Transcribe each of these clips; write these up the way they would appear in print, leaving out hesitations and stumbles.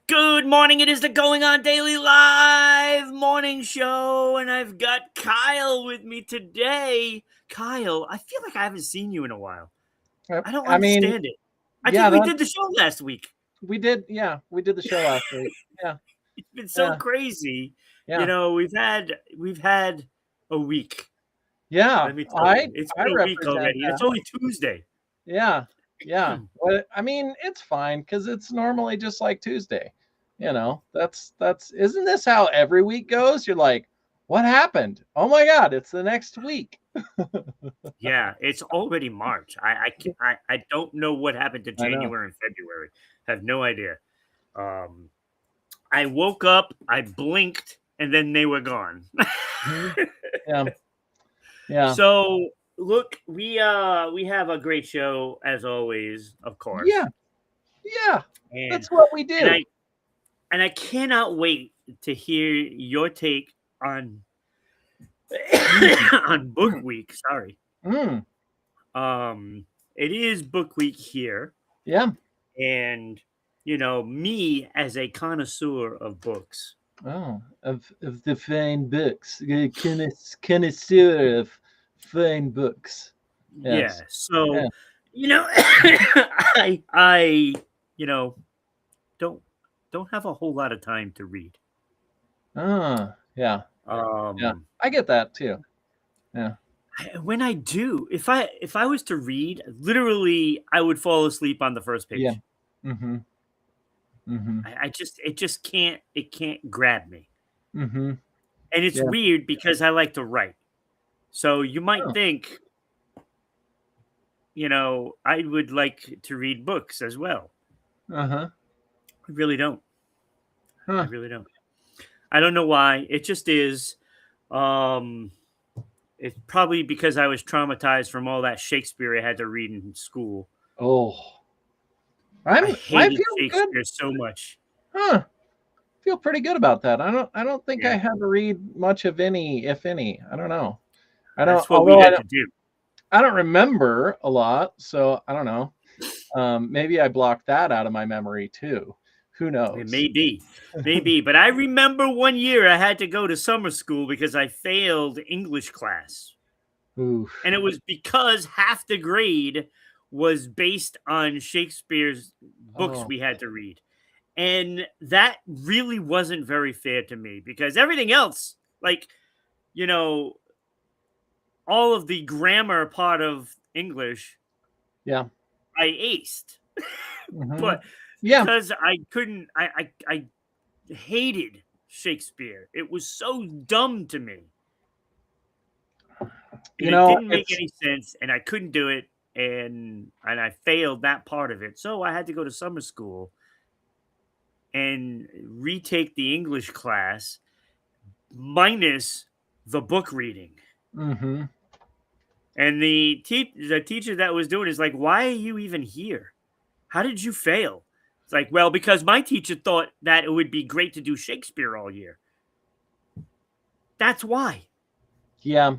Good morning. It is the Going On Daily Live morning show, and I've got Kyle with me today. Kyle, I feel like I haven't seen you in a while. I don't I mean, understand it. I yeah, think we did the show last week. we did. Yeah, we did the show last week. Yeah, It's been so yeah, crazy. yeah, We've had a week. yeah. Let me tell I you, it's I been a week represent already, and it's that. only Tuesday. Yeah, yeah. Well, I mean, it's fine because it's normally just like Tuesday. That's. Isn't this how every week goes? You're like, what happened? Oh my God, it's the next week. Yeah, it's already March. I don't know what happened to I know. January and February. I have no idea. Um, I woke up, I blinked, and then they were gone. Mhm. Yeah, yeah, So look, we have a great show as always, of yeah, course, yeah. and That's what we and do. I cannot wait to hear your take on Mm, on book mm, week. Sorry, mm. it is book week here, Yeah. and me as a connoisseur of books. Oh, of the fine books, connoisseur of fine books. Yeah, Yes. so Yeah. I you know don't have a whole lot of time to read. Ah, yeah, yeah. Um, I get that too. Yeah. when I do, if I was to read, literally, I would fall asleep on the first Yeah. page. Mm-hmm. Mm-hmm. It just can't grab me, Mm-hmm. and it's Yeah. weird because I like to write. So you might Oh. think, I would like to read books as well. Uh-huh. I really don't. I Huh. really don't. I don't know why. It just is. Um, it's probably because I was traumatized from all that Shakespeare I had to read in school. Oh. I I hated feel good. Shakespeare so much. Huh. Feel pretty good about that. I don't think I Yeah, had to read much of any, if any. I don't know. I don't that's what we although had to do. I don't remember a lot, so I don't know. Maybe I blocked that out of my memory too. Who It knows? may be, maybe, but I remember one year I had to go to summer school because I failed English class, Oof. and it was because half the grade was based on Shakespeare's books Oh, we had to read. And that really wasn't very fair to me because everything else, like, you know, all of the grammar part of English, yeah. I aced. Hmm. But Yeah. because I couldn't, I hated Shakespeare. It was so dumb to me. And You it know, didn't make it's any sense, and I couldn't do it. And I failed that part of it. So I had to go to summer school and retake the English class minus the book reading. hmm And the teacher that was doing it is like, why are you even here? How did you fail? It's like, well, because my teacher thought that it would be great to do Shakespeare all year. That's why. yeah.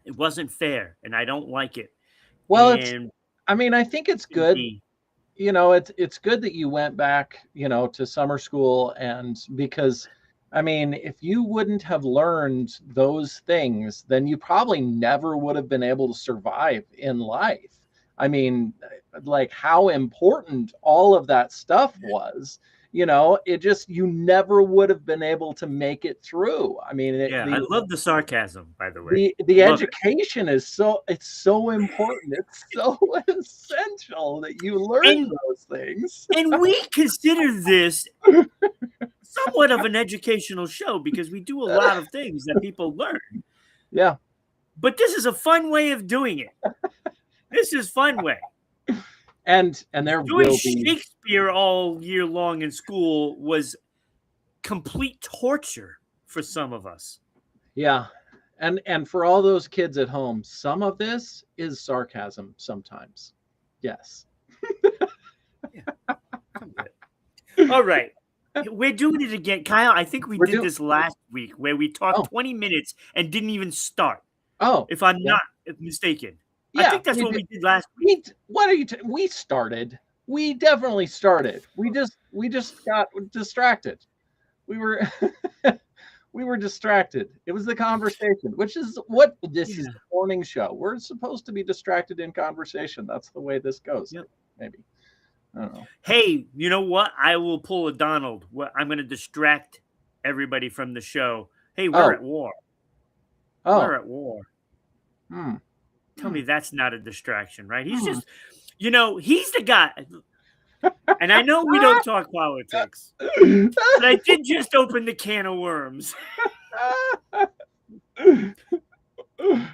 It wasn't fair, and I don't like it. Well, And I mean, I think it's good. the It's good that you went back, to summer school, and because I mean, if you wouldn't have learned those things, then you probably never would have been able to survive in life. I mean, like how important all of that stuff was, it just you never would have been able to make it through. I mean, yeah, I love the sarcasm, by the way. the Love it. education is so important. It's so essential that you learn And those things. we consider this somewhat of an educational show because we do a lot of things that people learn. Yeah. But this is a fun way of doing it. This is fun way. And there Doing will be, Shakespeare all year long in school was complete torture for some of us. yeah. And for all those kids at home, some of this is sarcasm sometimes. Yes. All right. We're doing it again. Kyle, I think we We're did doing this last week where we Oh, talked 20 minutes and didn't even start, oh, if I'm yeah. not mistaken. I Yeah, think that's we what did. we did last week. What are you we started. we definitely started. We just got distracted. We were we were distracted. It was the conversation, which is what this is, Yeah. a morning show. We're supposed to be distracted in conversation. That's the way this goes. Yep. Maybe. I don't know. Hey, you know what? I will pull a Donald. I'm going to distract everybody from the show. Hey, we're Oh, at war. We're oh. at war. Hmm. Tell me that's not a distraction, right? He's Hmm. just, he's the guy. And I know we don't talk politics, but I did just open the can of worms. Do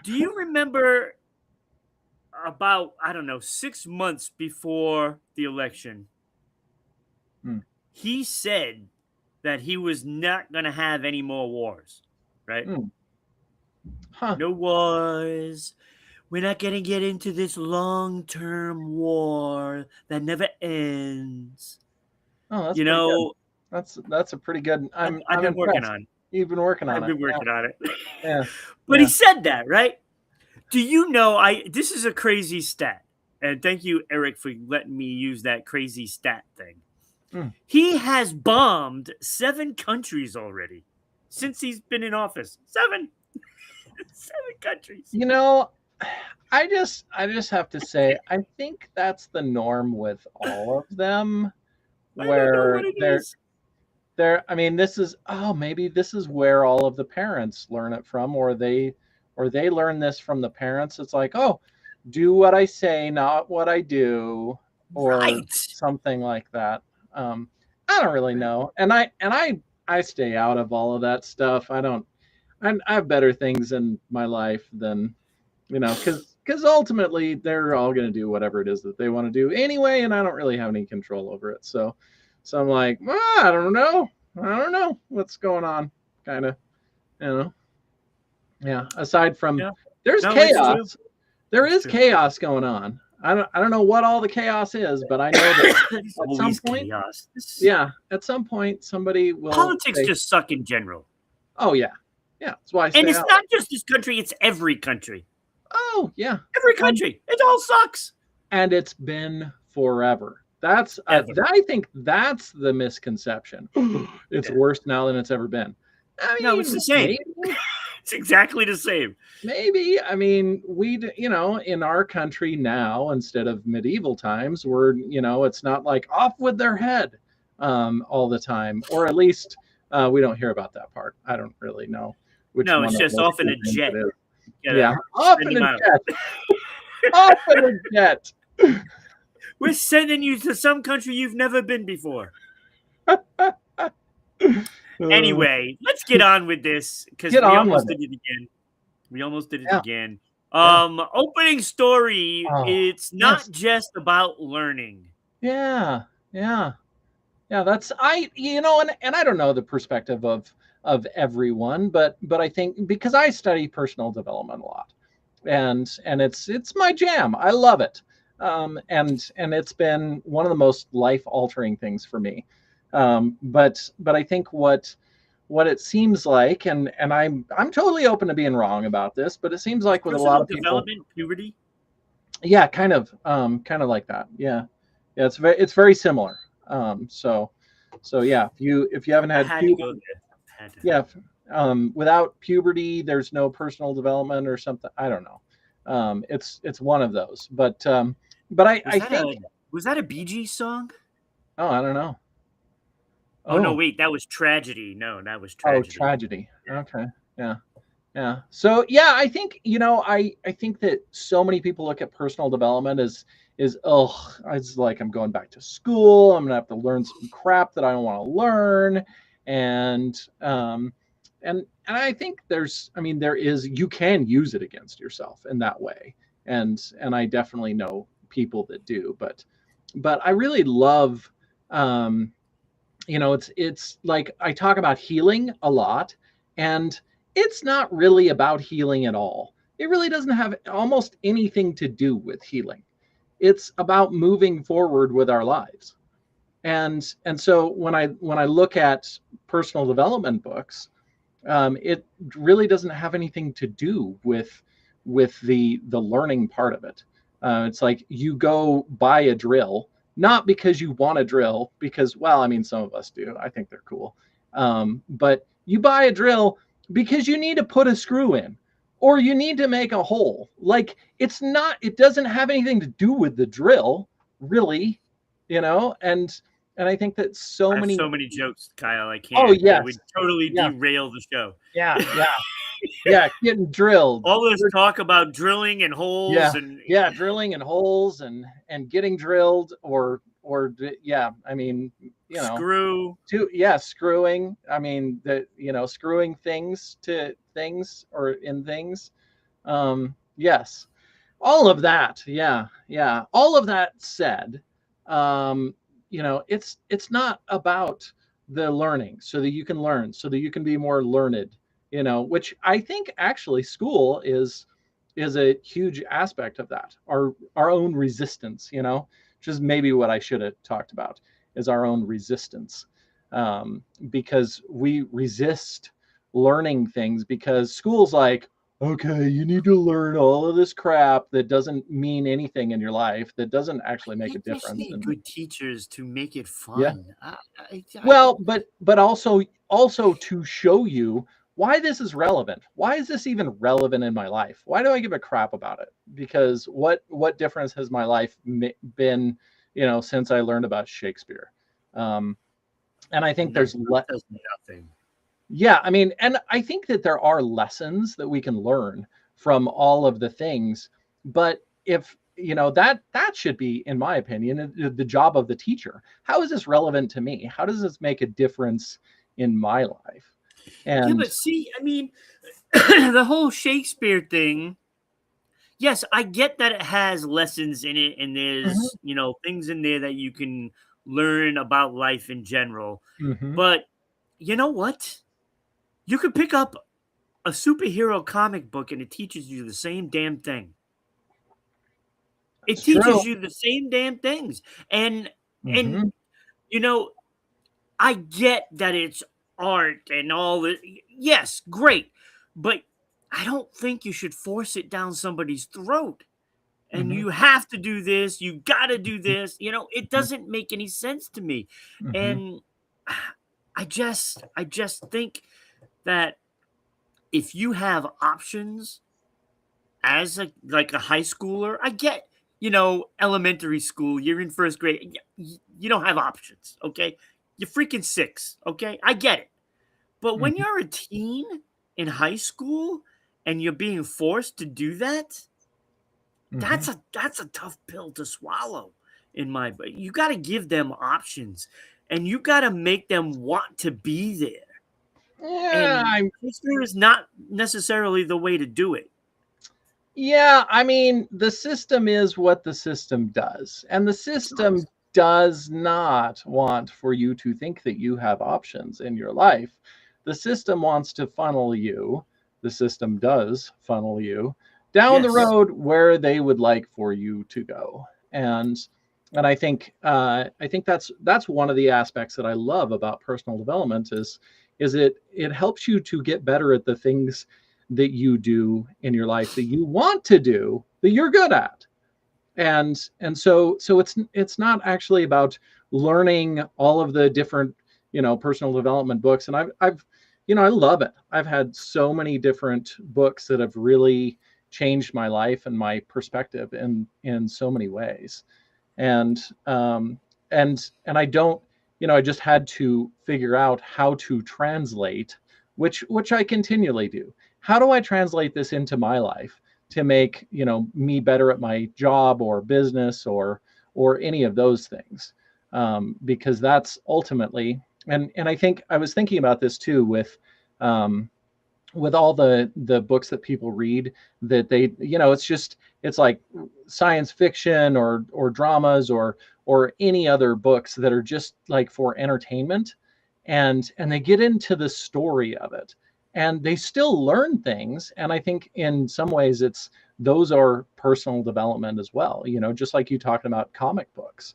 you remember about, I don't know, 6 months before the election, Hmm. he said that he was not going to have any more wars, right? Hmm. Huh. No wars. We're not going to get into this long-term war that never ends. Oh, that's You pretty good. know, That's a pretty good. I'm I've been working impressed. on it. You've been working on I've it. been working on it. Yeah. But Yeah. he said that, right? Do you know, this is a crazy stat. And thank you, Eric, for letting me use that crazy stat thing. Hmm. He has bombed 7 countries already since he's been in office. 7. 7 countries. You know, I just have to say, I think that's the norm with all of them, I don't know where what it is. I mean, maybe this is where all of the parents learn it from, or they learn this from the parents. It's like, oh, do what I say, not what I do, or Right. something like that. I don't really know, and I stay out of all of that stuff. I have better things in my life than, because ultimately they're all going to do whatever it is that they want to do anyway, and I don't really have any control over it. So I'm like, I don't know what's going on, kind of, you know. Yeah. Aside from, Yeah. there's No, it's true. chaos. There It's is true. chaos going on. I don't know what all the chaos is, but I know that There's at some always point, chaos. yeah, at some point somebody will Politics say, just suck in general. oh yeah, that's why I And stay it's out. not just this country, it's every country. Oh yeah, Every country. It all sucks. and it's been forever. That's Ever. I think that's the misconception. It's Yeah. worse now than it's ever been. I mean, No, it's the same. maybe. It's exactly the same. Maybe. I mean, in our country now, instead of medieval times, it's not like off with their head all the time, or at least we don't hear about that part. I don't really know which No, one it's of just those off in two a things jet. it is. Yeah, off send in a them out. jet. Off in a jet. We're sending you to some country you've never been before. Anyway, let's get on with this because Get we on almost with did it again. We almost did it Yeah. again. Yeah. Opening story. Oh, It's not yes. just about learning. Yeah. That's and I don't know the perspective of everyone, but I think, because I study personal development a lot, and it's my jam. I love it, and it's been one of the most life altering things for me. But I think what it seems like, and I'm totally open to being wrong about this, but it seems like with a lot Personal of people, development, puberty. yeah, kind of like that. Yeah, it's very similar. So yeah, if you haven't I had had to go there. Had to. yeah, without puberty, there's no personal development or something. I don't know. It's one of those, but I think, Was that a Bee Gees song? oh, I don't know. Oh no, wait, that was Tragedy. No, that was Oh, Tragedy. tragedy. Okay. Yeah. So yeah, I think, I think that so many people look at personal development as it's like, I'm going back to school. I'm gonna have to learn some crap that I don't want to learn, and I think there is, you can use it against yourself in that way, and I definitely know people that do, but I really love, it's like, I talk about healing a lot, and it's not really about healing at all. It really doesn't have almost anything to do with healing. It's about moving forward with our lives. And so when I look at personal development books, it really doesn't have anything to do with the learning part of it. It's like, you go buy a drill, not because you want to drill, because, well, I mean, some of us do. I think they're cool. But you buy a drill because you need to put a screw in, or you need to make a hole. Like, it doesn't have anything to do with the drill, really, and I think that so I have many. so many jokes, Kyle. I Oh, can't. It yes. would totally Yeah. derail the show. Yeah. Yeah. Yeah. Getting drilled. All this talk about drilling and holes Yeah. and Yeah. Drilling and holes and getting drilled, or yeah. I mean, screw. screwing. I mean, screwing things to things or in things. Yes. All of that. Yeah. Yeah. All of that said, it's not about the learning so that you can learn, so that you can be more learned, which I think actually school is a huge aspect of that. Our own resistance, which is maybe what I should have talked about, is our own resistance. Because we resist learning things because school's like, okay, you need to learn all of this crap that doesn't mean anything in your life, that doesn't actually make a You just difference. need And good teachers to make it yeah, fun. well, but also to show you why this is relevant. Why is this even relevant in my life? Why do I give a crap about it? Because what difference has my life been, since I learned about Shakespeare? And I think there's nothing. yeah, I mean, and I think that there are lessons that we can learn from all of the things, but if that should be, in my opinion, the job of the teacher. How is this relevant to me? How does this make a difference in my life? Yeah, And but see, I mean, the whole Shakespeare thing. Yes, I get that it has lessons in it, and Mhm, there's things in there that you can learn about life in general. mhm, But you know what? You could pick up a superhero comic book, and it teaches you the same damn thing. It it's true. teaches you the same damn things. And Mhm, you know, I get that it's art and all the yes, great. But I don't think you should force it down somebody's throat. And mhm, you have to do this, you got to do mhm, this. It mhm, doesn't make any sense to me. mhm, And I just think that if you have options as a high schooler, I get, elementary school, you're in first grade, you don't have options, okay? You're freaking 6, okay? I get it. But when mhm, you're a teen in high school and you're being forced to do that, mhm. that's a tough pill to swallow in my but you got to give them options and you got to make them want to be there. Yeah, And Twister is not necessarily the way to do it. yeah, I mean, the system is what the system does. And the system does not want for you to think that you have options in your life. The system wants to funnel you, the system does funnel you down the Yes. road where they would like for you to go. And I think that's one of the aspects that I love about personal development is it helps you to get better at the things that you do in your life that you want to do, that you're good at. And so it's not actually about learning all of the different personal development books. And I've I love it. I've had so many different books that have really changed my life and my perspective in so many ways. And um and and I don't, I just had to figure out how to translate, which I continually do. How do I translate this into my life to make me better at my job or business or any of those things? Because that's ultimately, and I think I was thinking about this too um, with all the books that people read, that they, it's like science fiction or dramas or any other books that are just like for entertainment, and they get into the story of it, and they still learn things. And I think in some ways those are personal development as well, just like you talking about comic books.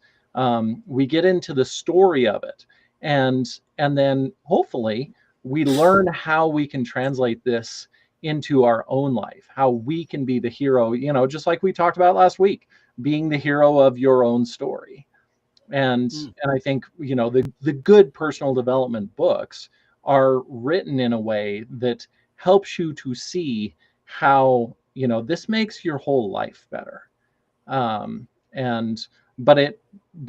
We get into the story of it, and then hopefully we learn how we can translate this into our own life, how we can be the hero, just like we talked about last week, being the hero of your own story. And I think, the good personal development books are written in a way that helps you to see how, this makes your whole life better. And but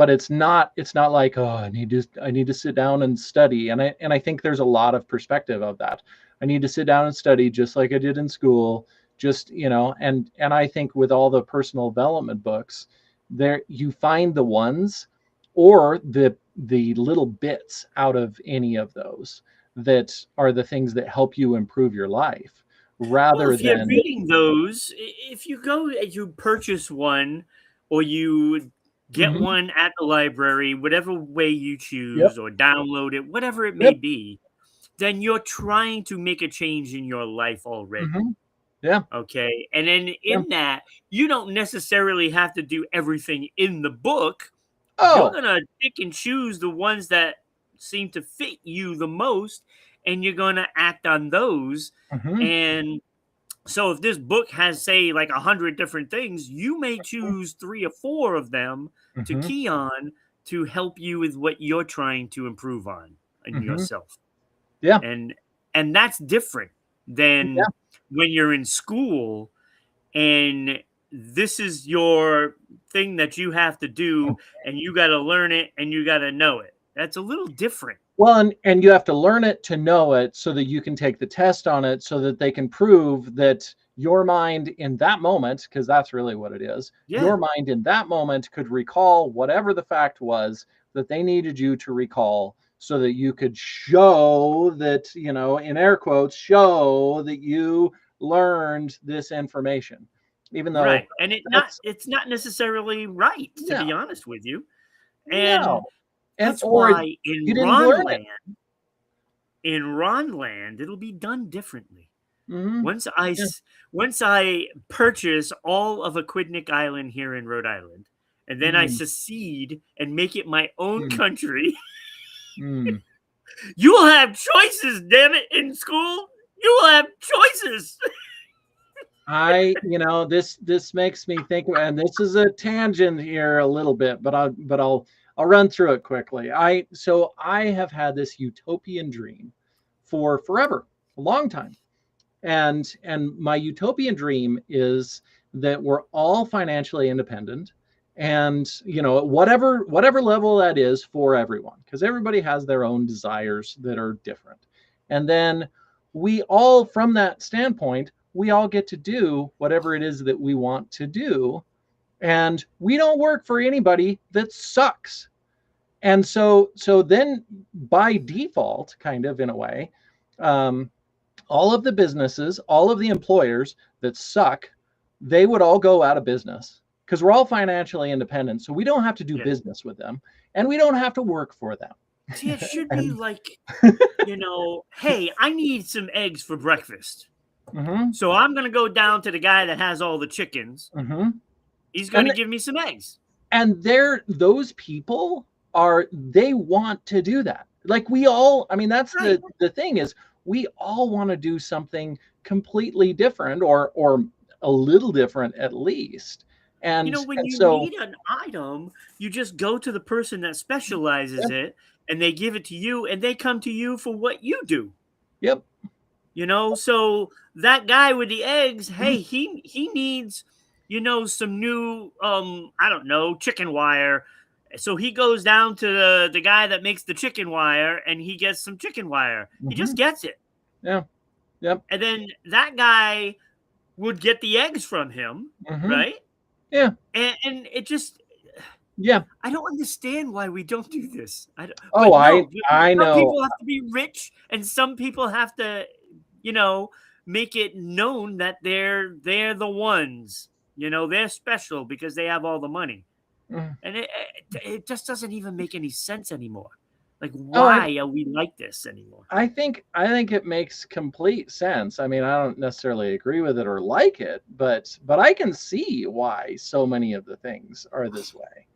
it's not like, oh, I need to sit down and study. And I think there's a lot of perspective of that. I need to sit down and study just like I did in school. Just, and I think with all the personal development books, there you find the ones, or the little bits out of any of those, that are the things that help you improve your life, Well, rather if you're than. reading those, if you go and you purchase one or you get Mhm. one at the library, whatever way you Yep. choose, or download it, whatever it may Yep. be, then you're trying to make a change in your life already. Mhm. Yeah. Okay. And then Yeah. in that, you don't necessarily have to do everything in the book. You're Oh. going to pick and choose the ones that seem to fit you the most, and you're going to act on those. Mhm. And so if this book has, say, like 100 different things, you may choose 3 or 4 of them to Mhm. key on to help you with what you're trying to improve on in Mhm. yourself. Yeah. And that's different Yeah. than when you're in school and this is your thing that you have to do, and you got to learn it and you got to know it. That's a little different. Well, and you have to learn it to know it, so that you can take the test on it, so that they can prove that your mind in that moment, because that's really what it is, Yeah, your mind in that moment could recall whatever the fact was that they needed you to recall, so that you could show that, in air quotes, show that you learned this information. Even though right. And that's, it's not necessarily right, to no, be honest with you. no. And And that's or why you didn't learn it. In Ronland, it'll be done differently. Hmm. Once I Yeah. once I purchase all of Aquidneck Island here in Rhode Island, and then I Mm, secede and make it my own mm, country, mm. you will have choices, damn it, in school. You will have choices. This makes me think, and this is a tangent here a little bit, but I'll run through it quickly. I have had this utopian dream for forever, a long time. And my utopian dream is that we're all financially independent, and, at whatever level that is, for everyone, because everybody has their own desires that are different. And then we all, from that standpoint, we all get to do whatever it is that we want to do, and we don't work for anybody that sucks. And so then, by default, kind of, in a way, um, all of the businesses, all of the employers that suck, they would all go out of business, because we're all financially independent. So we don't have to do Yeah. business with them, and we don't have to work for them. See, it should be And like, hey, I need some eggs for breakfast. hmm. So I'm going to go down to the guy that has all the chickens. Hmm. He's going to and give me some eggs. and those people they want to do that. Like, we all, I mean, that's Right. the thing is, we all want to do something completely different, or a little different, at least. and When and you so, need an item, you just go to the person that specializes yep. it and they give it to you and they come to you for what you do. Yep. So that guy with the eggs, Mhm. hey, he needs, some new I don't know, chicken wire. So he goes down to the guy that makes the chicken wire and he gets some chicken wire. He just Mhm. gets it. Yeah. Yep. And then that guy would get the eggs from him, Mhm. right? Yeah. And it just, Yeah. I don't understand why we don't do this. Oh, But I no, I some know. people have to be rich, and some people have to, you know, make it known that they're the ones. They're special because they have all the money, Mm. and it just doesn't even make any sense anymore. Like, Oh, why are we like this anymore? I think it makes complete sense. I mean, I don't necessarily agree with it or like it, but I can see why so many of the things are this way.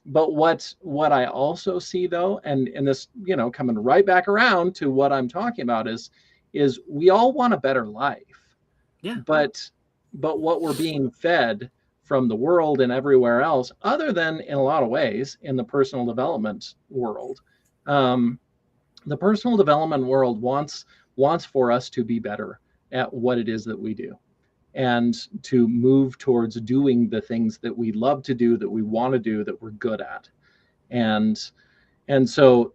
But what I also see, though, and this, coming right back around to what I'm talking about, is we all want a better life. Yeah, But what we're being fed from the world and everywhere else, other than in a lot of ways in the personal development world. Um, the personal development world wants for us to be better at what it is that we do, and to move towards doing the things that we love to do, that we want to do, that we're good at. And and so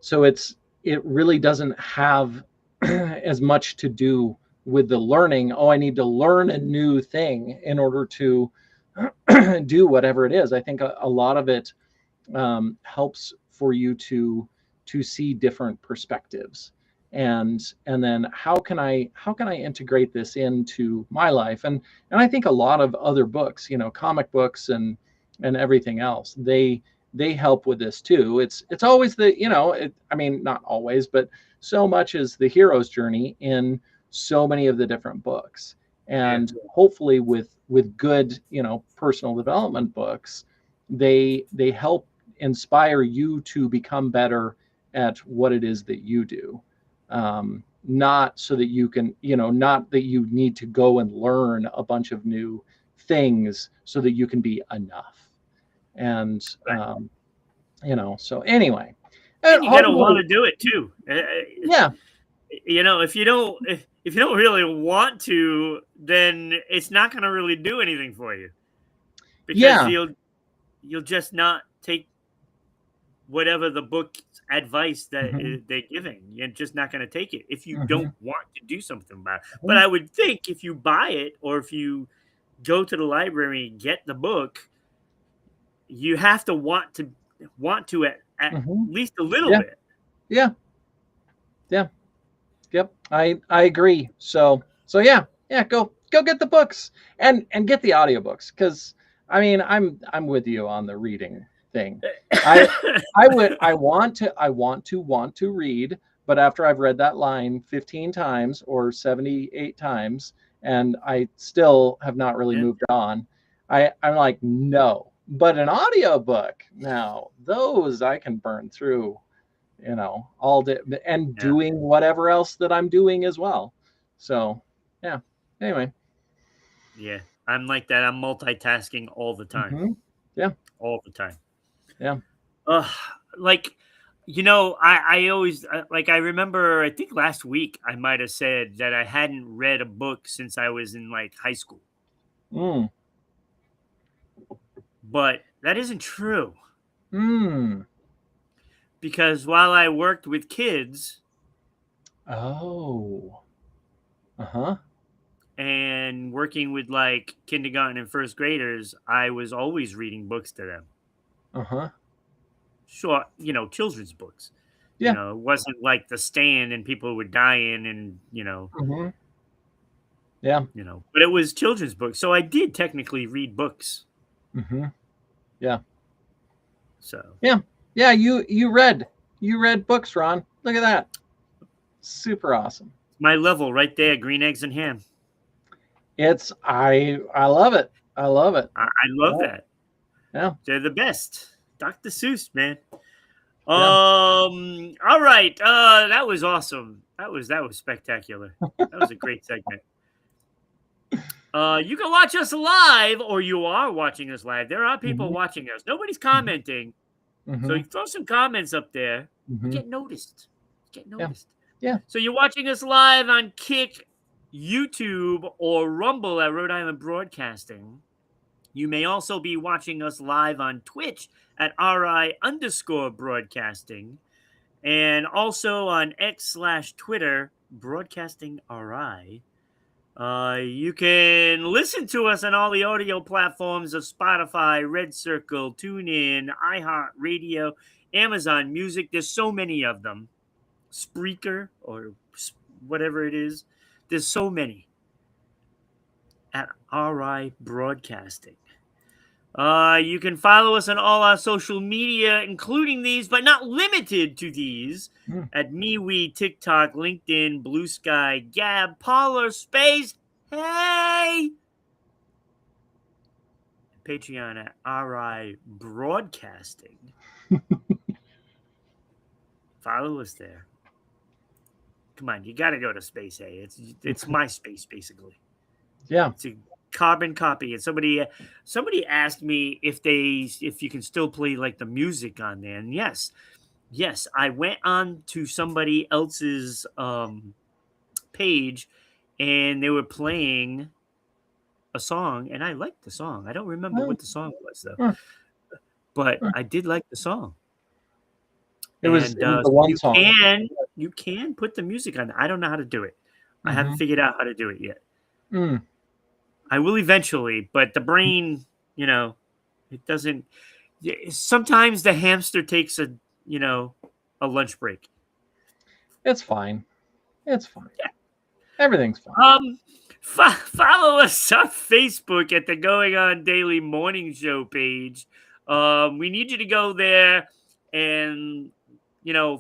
it really doesn't have as much to do with the learning. Oh, I need to learn a new thing in order to do whatever it is. I think a lot of it helps for you to see different perspectives, and then how can I integrate this into my life. And I think a lot of other books, comic books and everything else, they help with this too. It's always I mean, not always, but so much is the hero's journey in so many of the different books. Yeah. And hopefully with good, personal development books, they help inspire you to become better at what it is that you do. Not so that you can, not that you need to go and learn a bunch of new things so that you can be enough. And Right. so anyway, And you got to want hopefully, to do it too. yeah. If you don't really want to, then it's not going to really do anything for you, because Yeah. you'll just not take whatever the book's advice that Hmm. they're giving. You're just not going to take it if you Hmm. don't want to do something about it. But I would think if you buy it, or if you go to the library and get the book, you have to want to at Hmm. least a little Yeah. bit. Yeah. Yeah. Yep. I agree. So yeah. Yeah, go get the books and get the audiobooks, cuz I mean, I'm with you on the reading thing. I I want to read, but after I've read that line 15 times or 78 times and I still have not really Yeah, moved on, I'm like, no. But an audiobook, now, those I can burn through, all day, and yeah, doing whatever else that I'm doing as well. So, yeah. Anyway. yeah. I'm like that. I'm multitasking all the time, Hmm. Yeah. all the time. Yeah. Ugh, like, I always like. I remember. I think last week I might have said that I hadn't read a book since I was in like high school, Mm. but that isn't true, Mm. because while I worked with kids Oh. Uh-huh. and working with like kindergarten and first graders, I was always reading books to them. Uh-huh. Short, children's books. Yeah. It wasn't like The Stand and people were dying, and Hmm. Yeah. but it was children's books. So I did technically read books. Hmm. Yeah. So Yeah. Yeah, you read books, Ron. Look at that. Super awesome. my level right there, green eggs and ham. I love it. I love it. I love Yeah. that. Yeah. They're the best. Dr. Seuss, man. Yeah. All right. That was awesome. That was spectacular. That was a great segment. You can watch us live, or you are watching us live. There are people Hmm. watching us. Nobody's commenting. So Hmm. you throw some comments up there. You Hmm. get noticed. You get Yeah. noticed. Yeah. So you're watching us live on Kick, YouTube, or Rumble at Rhode Island Broadcasting. You may also be watching us live on Twitch at RI_broadcasting, and also on X/Twitter, broadcasting RI. You can listen to us on all the audio platforms of Spotify, Red Circle, TuneIn, iHeartRadio, Amazon Music. There's so many of them. Spreaker, or whatever it is. There's so many at RI Broadcasting. You can follow us on all our social media, including these, but not limited to these, Mm. at MeWe, TikTok, LinkedIn, Blue Sky, Gab, Parler, Space, hey, Patreon at RI Broadcasting. Follow us there. Come on, you got to go to Space, hey. It's my space, basically. Yeah. It's a carbon copy. And somebody asked me if you can still play like the music on there. And yes, I went on to somebody else's page, and they were playing a song, and I liked the song. I don't remember Oh, what the song was though, huh, but huh. I did like the song. It was And it was the so one song. you can put the music on. I don't know how to do it. I haven't Mm-hmm. figured out how to do it yet. Mm. I will eventually, but the brain, it doesn't. Sometimes the hamster takes a lunch break. It's fine. It's fine. Everything's fine. Um, Follow us on Facebook at the Going On Daily Morning Show page. We need you to go there and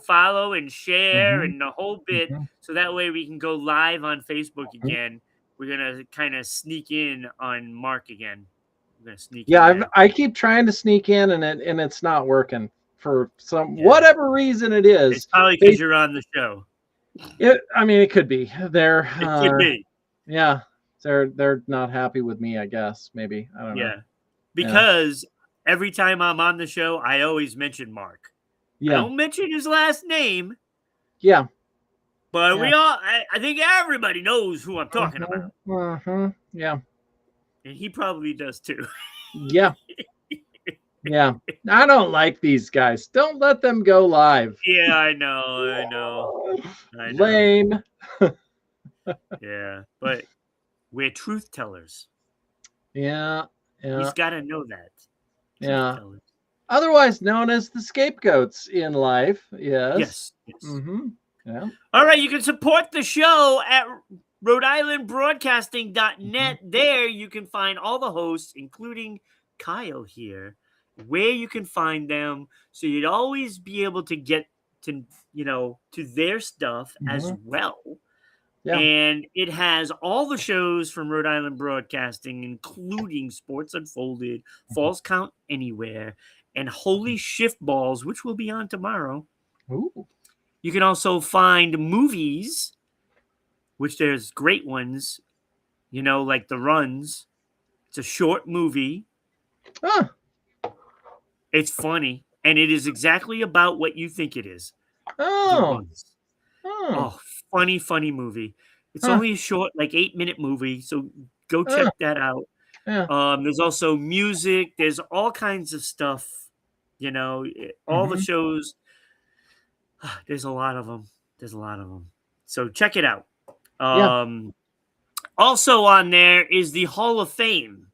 follow and share Mm-hmm. and the whole bit, Mm-hmm. so that way we can go live on Facebook again. We're gonna kind of sneak in on Mark again. We're gonna sneak Yeah, in there. I keep trying to sneak in, and it's not working for some Yeah, whatever reason it it's is. probably because They, you're on the show. I mean, it could be. It could be. Yeah, they're not happy with me. I guess maybe I don't know. Yeah, Yeah, because every time I'm on the show, I always mention Mark. I yeah, don't mention his last name, yeah, but yeah. I think everybody knows who I'm talking about. Yeah, And he probably does too. yeah, yeah. I don't like these guys. Don't let them go live. Yeah, I know. I know. Lame. Yeah. But we're truth tellers. Yeah, He's yeah, got to know that. Truth yeah. tellers. Otherwise known as the scapegoats in life. Yes. Yes. Mm-hmm. Yeah. All right. You can support the show at Mm-hmm. RhodeIslandBroadcasting.net. There you can find all the hosts, including Kyle here, where you can find them. So you'd always be able to get to their stuff as Mm-hmm. well. Yeah. And it has all the shows from Rhode Island Broadcasting, including Sports Unfolded, Falls Count Anywhere, and Holy Shift Balls, which will be on tomorrow. Ooh. You can also find movies, which there's great ones, like The Runs. It's a short movie. Ah. It's funny, and it is exactly about what you think it is. The Oh. Runs. Oh. Oh, funny movie. It's Huh. only a short, like 8-minute movie, so go Ah. check that out. Yeah. There's also music. There's all kinds of stuff. All the Mm-hmm. shows. There's a lot of them. So check it out. Yeah. Also on there is the Hall of Fame.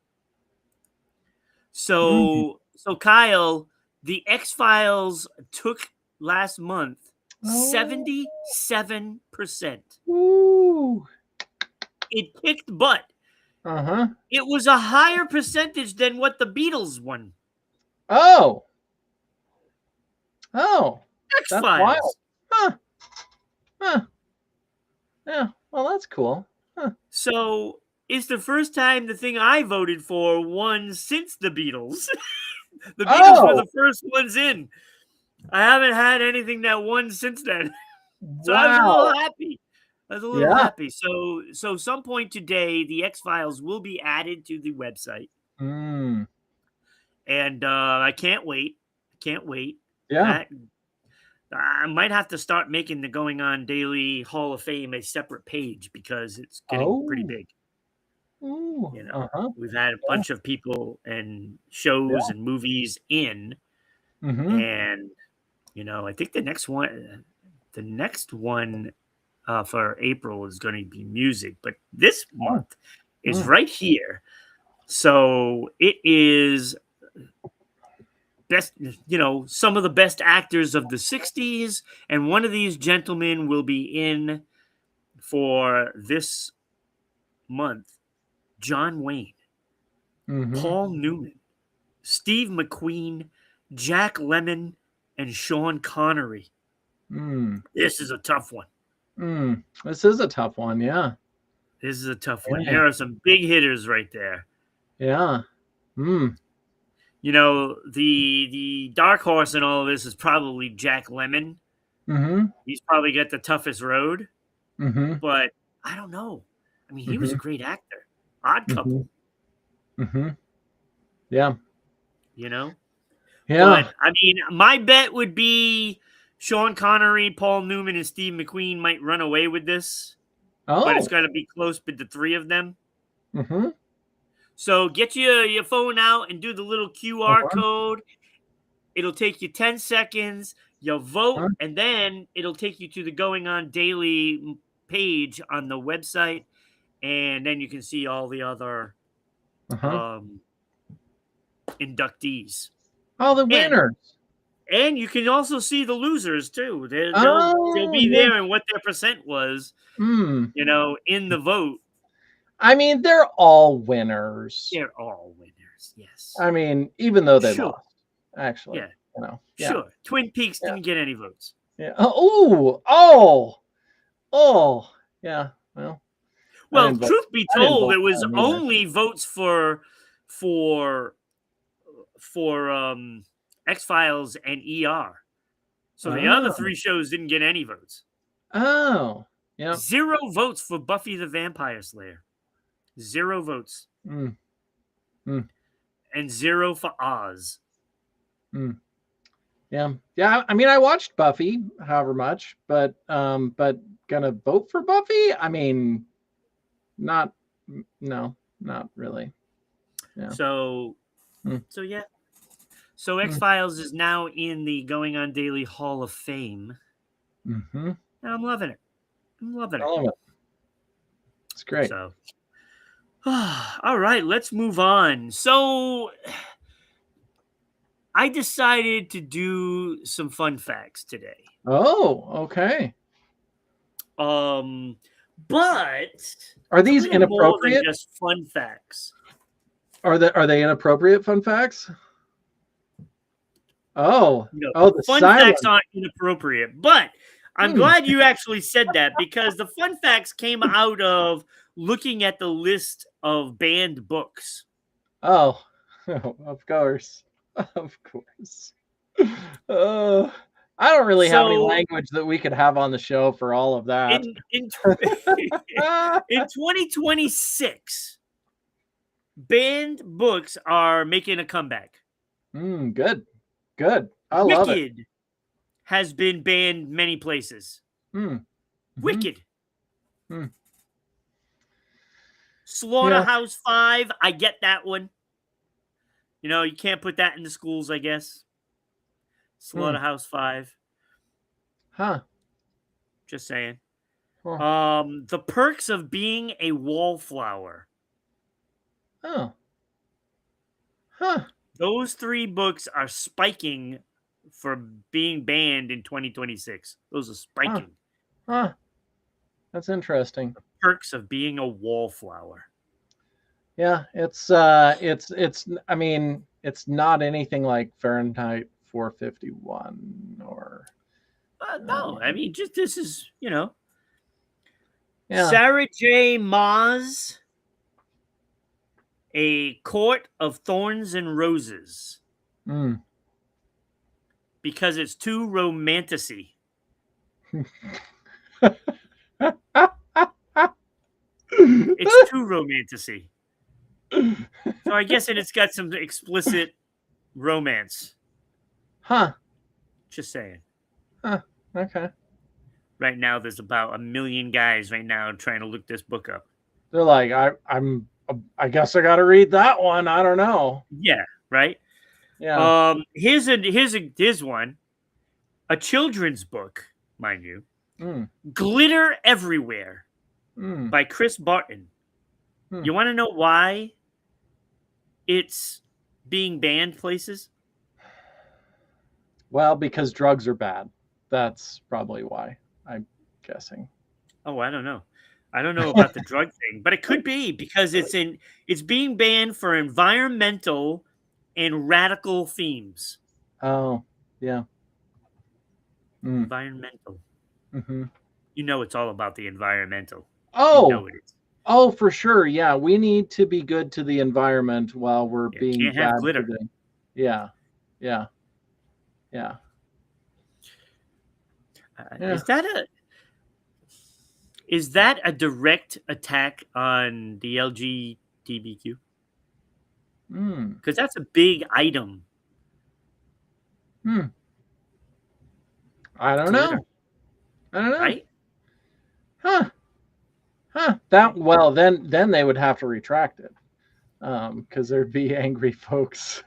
Mm. So Kyle, the X-Files took last month Oh. 77%. Ooh. It kicked butt. Uh-huh. It was a higher percentage than what the Beatles won. Oh. Oh. That's wild. X-Files. Huh. Huh. Yeah. Well, that's cool. Huh. So it's the first time the thing I voted for won since the Beatles. The Beatles were Oh. the first ones in. I haven't had anything that won since then. So I was a Wow. little happy. Yeah. So some point today, the X-Files will be added to the website. Mm. And I can't wait. Yeah. That I might have to start making the Going On Daily Hall of Fame a separate page because it's getting pretty Oh. big. Ooh. Uh-huh. We've had a Yeah. bunch of people and shows Yeah. and movies in, Mm-hmm. and I think the next one for April is going to be music, but this Oh. month is Mm. right here. So it is best, some of the best actors of the 60s, and one of these gentlemen will be in for this month: John Wayne, Mm-hmm. Paul Newman, Steve McQueen, Jack Lemmon, and Sean Connery. Mm. This is a tough one. Mm. This is a tough one. Yeah. This is a tough one. Dang. There are some big hitters right there. Yeah. Mm. The dark horse in all of this is probably Jack Lemmon. Mm-hmm. He's probably got the toughest road, Mm-hmm. but I don't know. I mean, he was Mm-hmm. a great actor. Odd Mm-hmm. Couple. Mm-hmm. Yeah. You know, Yeah. but I mean, my bet would be Sean Connery, Paul Newman, and Steve McQueen might run away with this, but it's Oh. got to be close with the three of them. Mm-hmm. So get your phone out and do the little QR Uh-huh. code. It'll take you 10 seconds. You'll vote, Uh-huh. and then it'll take you to the Going On Daily page on the website, and then you can see all the other Uh-huh. um, inductees. Oh, the And winners. and you can also see the losers too. They'll Oh, be yeah. there and what their percent was, Hmm. in the vote. I mean, they're all winners. They're all winners. Yes. I mean, even though they Sure. lost, actually, Yeah. yeah, Sure. Twin Peaks yeah, didn't get any votes. yeah. Oh, yeah. Well, I Well, didn't vote. truth be I didn't told, vote it for was them either. only votes for for X-Files and ER. So the other Oh, three shows didn't get any votes. oh, yeah. 0 votes for Buffy the Vampire Slayer. 0 votes. Mm, mm, And 0 for Oz. mm. Yeah, yeah. I mean, I watched Buffy, however much, but gonna vote for Buffy? I mean, not, no, not really. Yeah. So Mm, so yeah. So mm, X-Files is now in the Going On Daily Hall of Fame. mm-hmm. And I'm loving it. I'm loving I it. love it. It's great. So all right, let's move on. So I decided to do some fun facts today. Oh, okay. Um, but Are it's a these little more than inappropriate? just fun facts. Are they inappropriate fun facts? Oh, No, oh, the fun facts silence. aren't inappropriate, but I'm Hmm. glad you actually said that because the fun facts came out of looking at the list of banned books. Oh, oh, of course, of course. Uh, I don't really have any So language that we could have on the show for all of that. in in 2026, banned books are making a comeback. Good, good. I love it. Wicked has been banned many places. Mm, hmm Wicked. mm. Yeah. Slaughterhouse 5, I get that one. You can't put that in the schools, I guess. Mm. Slaughterhouse 5, Huh. just saying. Huh. The Perks of Being a Wallflower. Oh. Huh. Those 3 books are spiking for being banned in 2026. Those are Huh. spiking. Huh. That's interesting. Perks of Being a Wallflower. Yeah, it's I mean, it's not anything like Fahrenheit 451 or No, I mean, just this is, yeah. Sarah J. Maas, A Court of Thorns and Roses, Mm. because it's too romanticy. It's too romanticy. So I guess it's got some explicit romance. Huh. Just saying. Huh. Okay. Right now, there's about 1 million guys right now trying to look this book up. They're like, I guess I got to read that one. I don't know. Yeah, right. Yeah. Here's one, a children's book, mind you. Mm. Glitter Everywhere Mm. by Chris Barton. Hmm. You want to know why it's being banned places? Well, because drugs are bad. That's probably why, I'm guessing. Oh, I don't know. I don't know about the drug thing, but it could be because it's being banned for environmental and radical themes. Oh, yeah. Mm. Environmental. Mm-hmm. It's all about the environmental. Oh, It is. oh, for sure. Yeah, we need to be good to the environment while we're Yeah, being can't have bad glitter. to the. Yeah, yeah, yeah. Yeah. Is that a direct attack on the LGBTQ? Hmm. because that's a big item. Hmm. I don't Glitter, know. I don't know. right? Huh. Huh. Then they would have to retract it. Because there'd be angry folks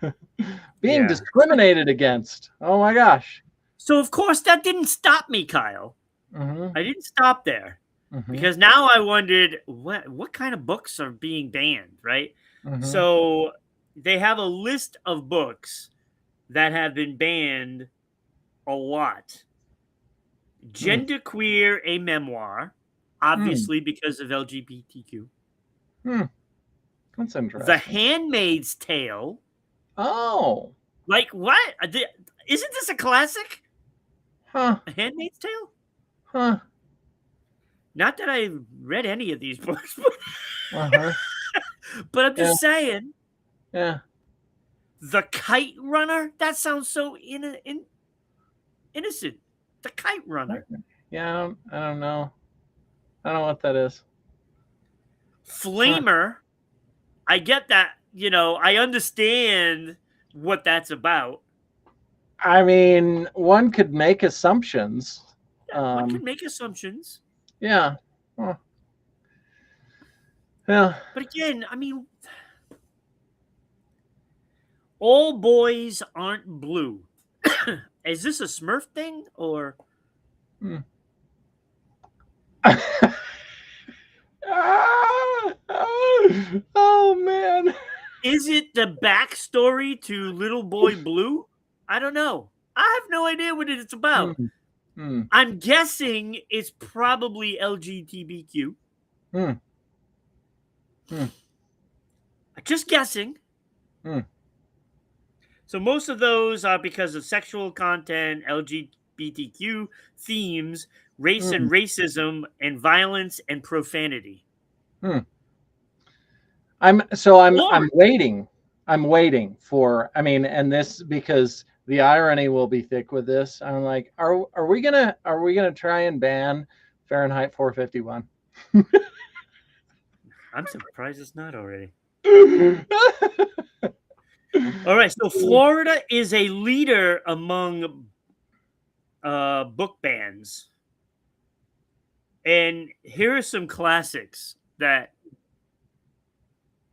being Yeah. discriminated against. Oh my gosh. So of course that didn't stop me, Kyle. Mm-hmm. I didn't stop there Mm-hmm. because now I wondered what kind of books are being banned, right? Mm-hmm. So they have a list of books that have been banned a lot. Hmm. Genderqueer, a memoir, Hmm. obviously because of LGBTQ. Hmm. That's The interesting. Handmaid's Tale. Oh. Like what? Isn't this a classic? Huh. A Handmaid's Tale? Huh. Not that I read any of these books, Uh-huh. but I'm Yeah. just saying. Yeah. The Kite Runner? That sounds so innocent. The Kite Runner. Yeah. I don't know. I don't know what that is. Huh. Flamer. I get that. I understand what that's about. I mean, one could make assumptions. Yeah, one can Um, make assumptions. yeah. Huh. Yeah. But again, I mean, all boys aren't blue. Is this a Smurf thing or Hmm. Ah! Oh man. is it the backstory to Little Boy Blue? I don't know. I have no idea what it's about. Hmm. Hmm. I'm guessing it's probably LGBTQ. Hmm. Hmm. Just guessing. Hmm. So most of those are because of sexual content, LGBTQ themes, race Hmm. and racism, and violence and profanity. Hmm. I'm Or waiting. I'm waiting for, I mean, and this, because the irony will be thick with this. I'm like, are we gonna try and ban Fahrenheit 451? I'm surprised it's not already. All right, so Florida is a leader among book bans. And here are some classics that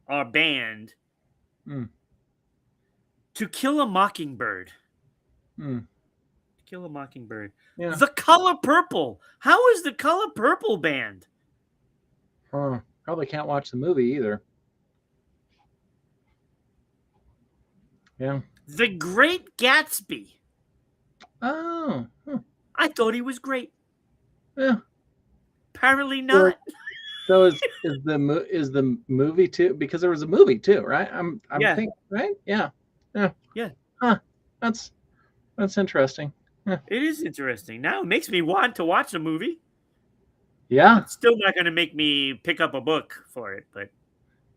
are banned. Hmm. To Kill a Mockingbird. Hmm. To Kill a Mockingbird. Yeah. The Color Purple. How is The Color Purple banned? Huh. Probably can't watch the movie either. Yeah. The Great Gatsby. Oh. Huh. I thought he was great. Yeah. Apparently So, not. so is the movie too? Because there was a movie too, right? I'm Yeah, thinking, right? Yeah. Yeah. yeah. Huh. That's that's interesting. Yeah. It is interesting. Now it makes me want to watch the movie. Yeah. It's still not going to make me pick up a book for it, but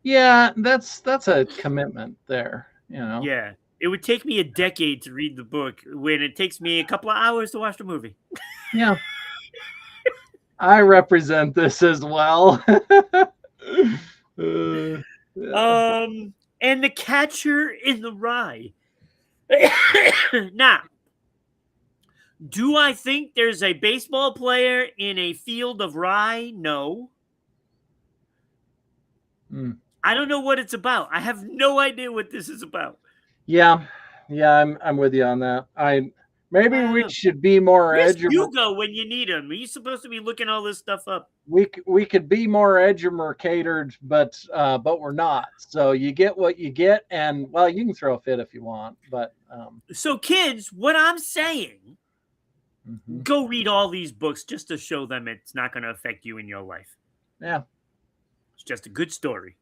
Yeah, that's a commitment there, you know. yeah. It would take me a decade to read the book when it takes me a couple of hours to watch the movie. Yeah, I represent this as well. Yeah. And The Catcher in the Rye. Now, do I think there's a baseball player in a field of rye? No. Mm. I don't know what it's about. I have no idea what this is about. Yeah, yeah, I'm with you on that. Maybe I don't we know. should be more Where's edumer. Hugo when you need him? Are you supposed to be looking all this stuff up? We could be more edumer-catered, but we're not. So you get what you get, and well, you can throw a fit if you want, but So, kids, what I'm saying, mhm. go read all these books just to show them it's not going to affect you in your life. Yeah. It's just a good story.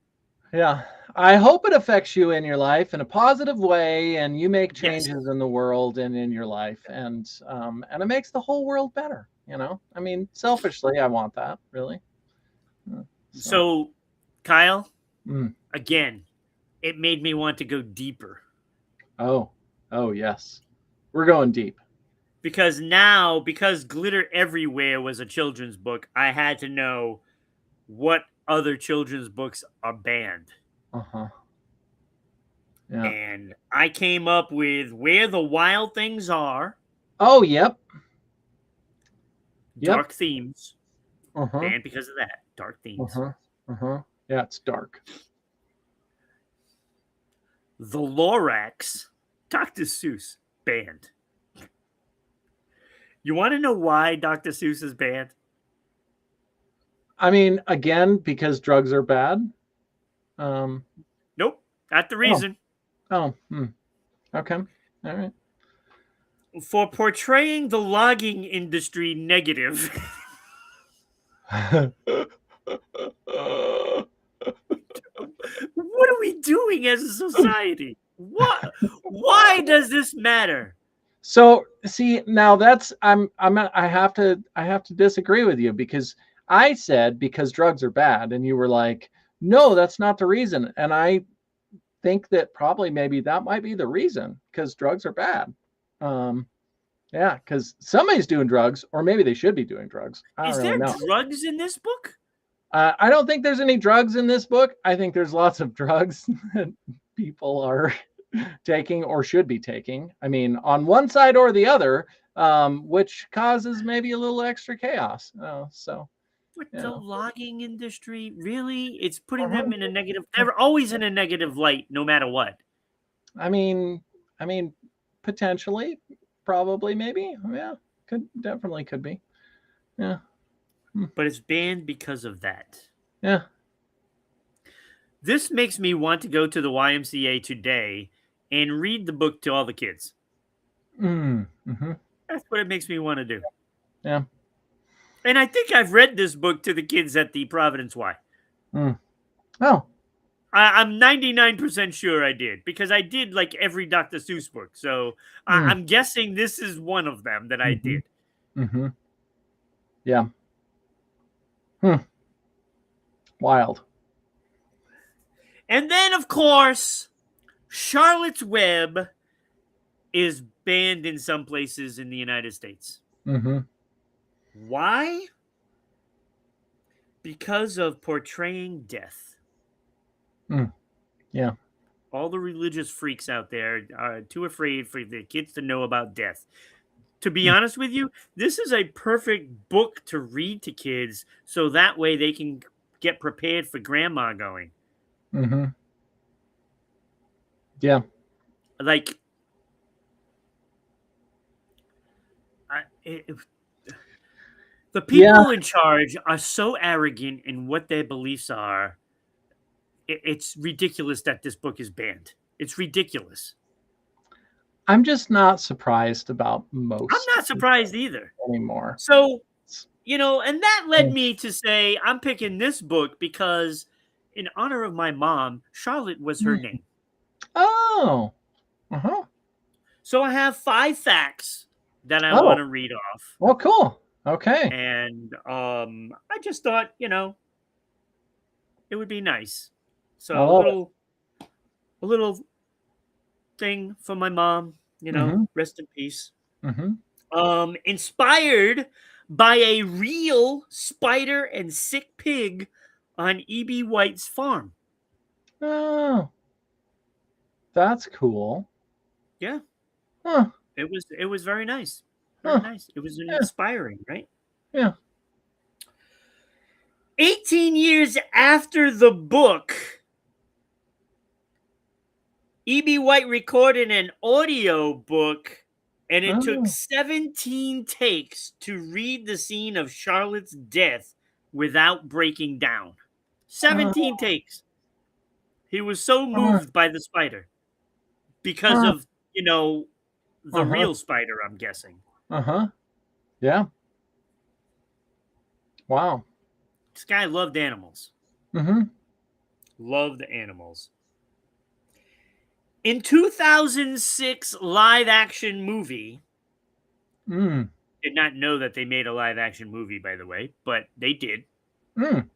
Yeah, I hope it affects you in your life in a positive way, and you make Yes. changes in the world and in your life, and it makes the whole world better. I mean, selfishly, I want that really. So, So, Kyle, mm. again, it made me want to go deeper Oh, oh yes, we're going deep. because Glitter Everywhere was a children's book, I had to know what other children's books are banned. Uh huh. Yeah. And I came up with Where the Wild Things Are, Oh, yep. Yep. dark themes, Uh-huh. banned because of that, dark themes. Uh-huh. Uh-huh. Yeah, it's dark. The Lorax, Dr. Seuss, banned. You want to know why Dr. Seuss is banned? I mean, again, because drugs are bad. Nope, not the Oh, reason. oh, okay. All right. For portraying the logging industry negative. What are we doing as a society? What? Why does this matter? So see, now I have to disagree with you, because I said because drugs are bad, and you were like, no, that's not the reason. And I think that probably maybe that might be the reason, because drugs are bad. Yeah, because somebody's doing drugs, or maybe they should be doing drugs. I don't Is really there know. drugs in this book? I don't think there's any drugs in this book. I think there's lots of drugs that people are taking or should be taking. I mean, on one side or the other, which causes maybe a little extra chaos. So, What, you the know. logging industry? Really? It's putting Uh-huh. them in a negative. They're always in a negative light, no matter what. I mean, potentially, probably, maybe. Yeah, could be. Yeah. But it's banned because of that. Yeah. This makes me want to go to the YMCA today and read the book to all the kids. Mm-hmm. That's what it makes me want to do. Yeah. And I think I've read this book to the kids at the Providence Y. Mm. Oh. I'm 99% sure I did, because I did like every Dr. Seuss book. So Mm. I'm guessing this is one of them that I Mm-hmm. did. Mm-hmm. Yeah. Wild. And then, of course, Charlotte's Web is banned in some places in the United States. Mm-hmm. Why? Because of portraying death. Yeah. All the religious freaks out there are too afraid for the kids to know about death. To be honest with you, this is a perfect book to read to kids, so that way they can get prepared for grandma going. Mm-hmm. Yeah. Like, the Yeah. people in charge are so arrogant in what their beliefs are. It's ridiculous that this book is banned. It's ridiculous. I'm just not surprised about I'm most not surprised either. anymore. So, and that led Mm. me to say I'm picking this book because, in honor of my mom, Charlotte was her name. Oh. Uh-huh. So I have 5 facts that I Oh. want to read off. Well, cool. Okay. And I just thought, it would be nice. I So love it. a little thing for my mom, Mm-hmm. rest in peace. Mm-hmm. Inspired by a real spider and sick pig on E.B. White's farm. Oh, that's cool. Yeah. Huh. It was very nice. Very Huh. nice. It was Yeah. inspiring, right? Yeah. 18 years after the book, E.B. White recorded an audio book, and it took Oh. 17 takes to read the scene of Charlotte's death without breaking down. 17 takes. He was so Uh, moved by the spider because uh, of, the uh-huh. real spider, I'm guessing. Uh-huh. Yeah. Wow. This guy loved animals. Mm-hmm. Loved animals. In 2006 live action movie, Mm. did not know that they made a live action movie, by the way, but they did. Mm.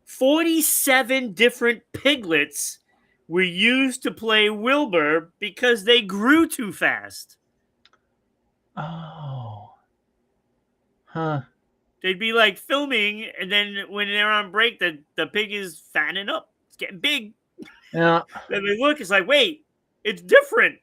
47 different piglets were used to play Wilbur because they grew too fast. Oh. Huh. They'd be like filming, and then when they're on break, the pig is fattening up. It's getting big. Yeah. Then they look, it's like, wait, it's different.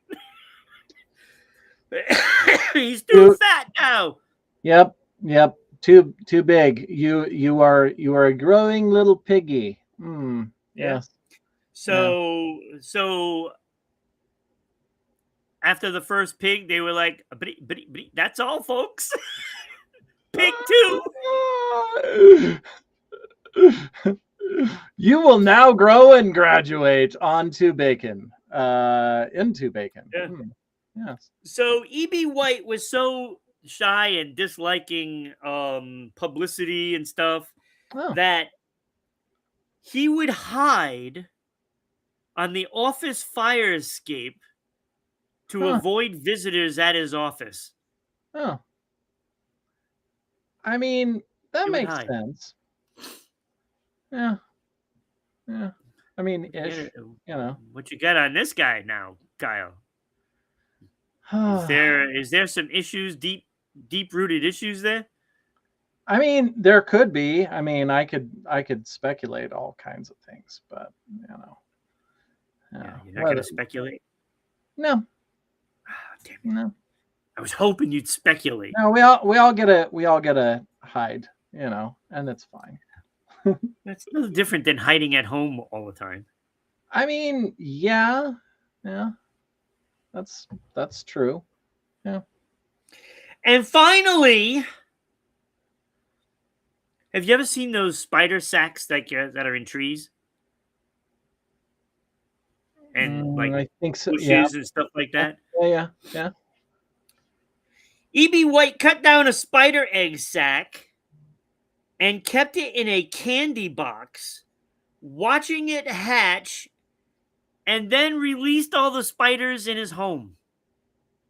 He's too Too, fat now. yep. Yep. Too big. You are a growing little piggy. Hmm. Yeah. Yes. Yeah. So after the first pig, they were like, but that's all, folks. Pig two. You will now grow and graduate onto bacon. Into bacon. Yeah. Hmm. Yes. So E.B. White was so shy and disliking publicity and stuff Oh. that he would hide on the office fire escape to Huh. avoid visitors at his office. Oh. I mean, that He would makes hide. sense. Yeah. Yeah. I mean, Yeah, ish. You know. what you got on this guy now, Kyle? Is I there some issues, deep rooted issues there? mean, there could be. I mean, I could speculate all kinds of things, but Yeah, yeah. you're not gonna Whether speculate. no, Ah, damn it! no, I was hoping you'd speculate. no. We all get a hide, and it's fine. That's a little different than hiding at home all the time. I mean, yeah, yeah. That's true. Yeah. And finally, have you ever seen those spider sacks that are in trees and like I think so. Yeah. bushes and stuff like that? Yeah. Yeah. Yeah. E.B. White cut down a spider egg sack and kept it in a candy box, watching it hatch, and then released all the spiders in his home.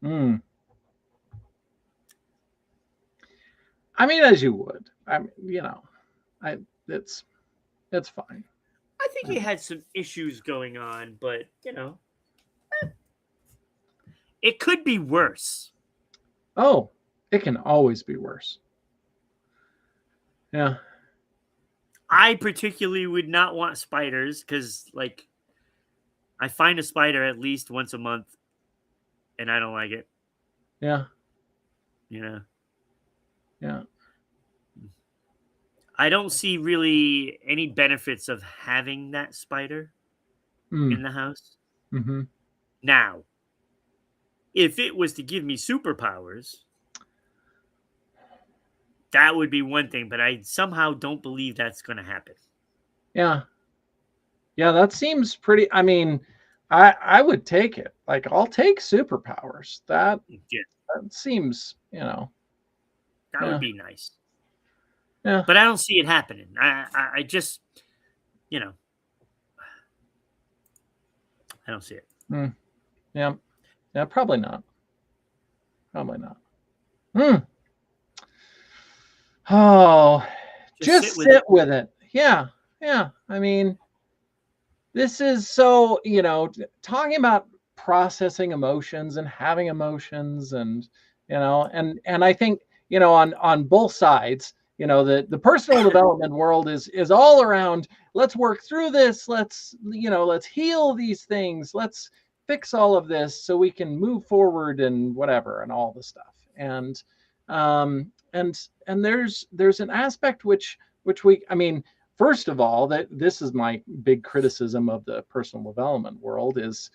Mm. I mean, as you would. I mean, I it's fine. I think he had some issues going on, but it could be worse. Oh, it can always be worse. Yeah. I particularly would not want spiders because, like, I find a spider at least once a month, and I don't like it. Yeah. You know, Yeah. I don't see really any benefits of having that spider Mm. in the house. Mm-hmm. Now, if it was to give me superpowers, that would be one thing, but I somehow don't believe that's going to happen. Yeah. Yeah. That seems pretty. I mean, I would take it. Like, I'll take superpowers. That Yeah, that seems, that would yeah. be nice. Yeah. But I don't see it happening. I just, you know, I don't see it. Mm. Yeah. Yeah. Probably not. Probably not. Hmm. Oh, Just just sit with sit it. with it. Yeah. Yeah. I mean, this is so, talking about processing emotions and having emotions, and I think, on both sides, the personal development world is all around, let's work through this, let's heal these things, let's fix all of this so we can move forward and whatever and all the stuff. And there's an aspect which we, I mean, first of all, that this is my big criticism of the personal development world is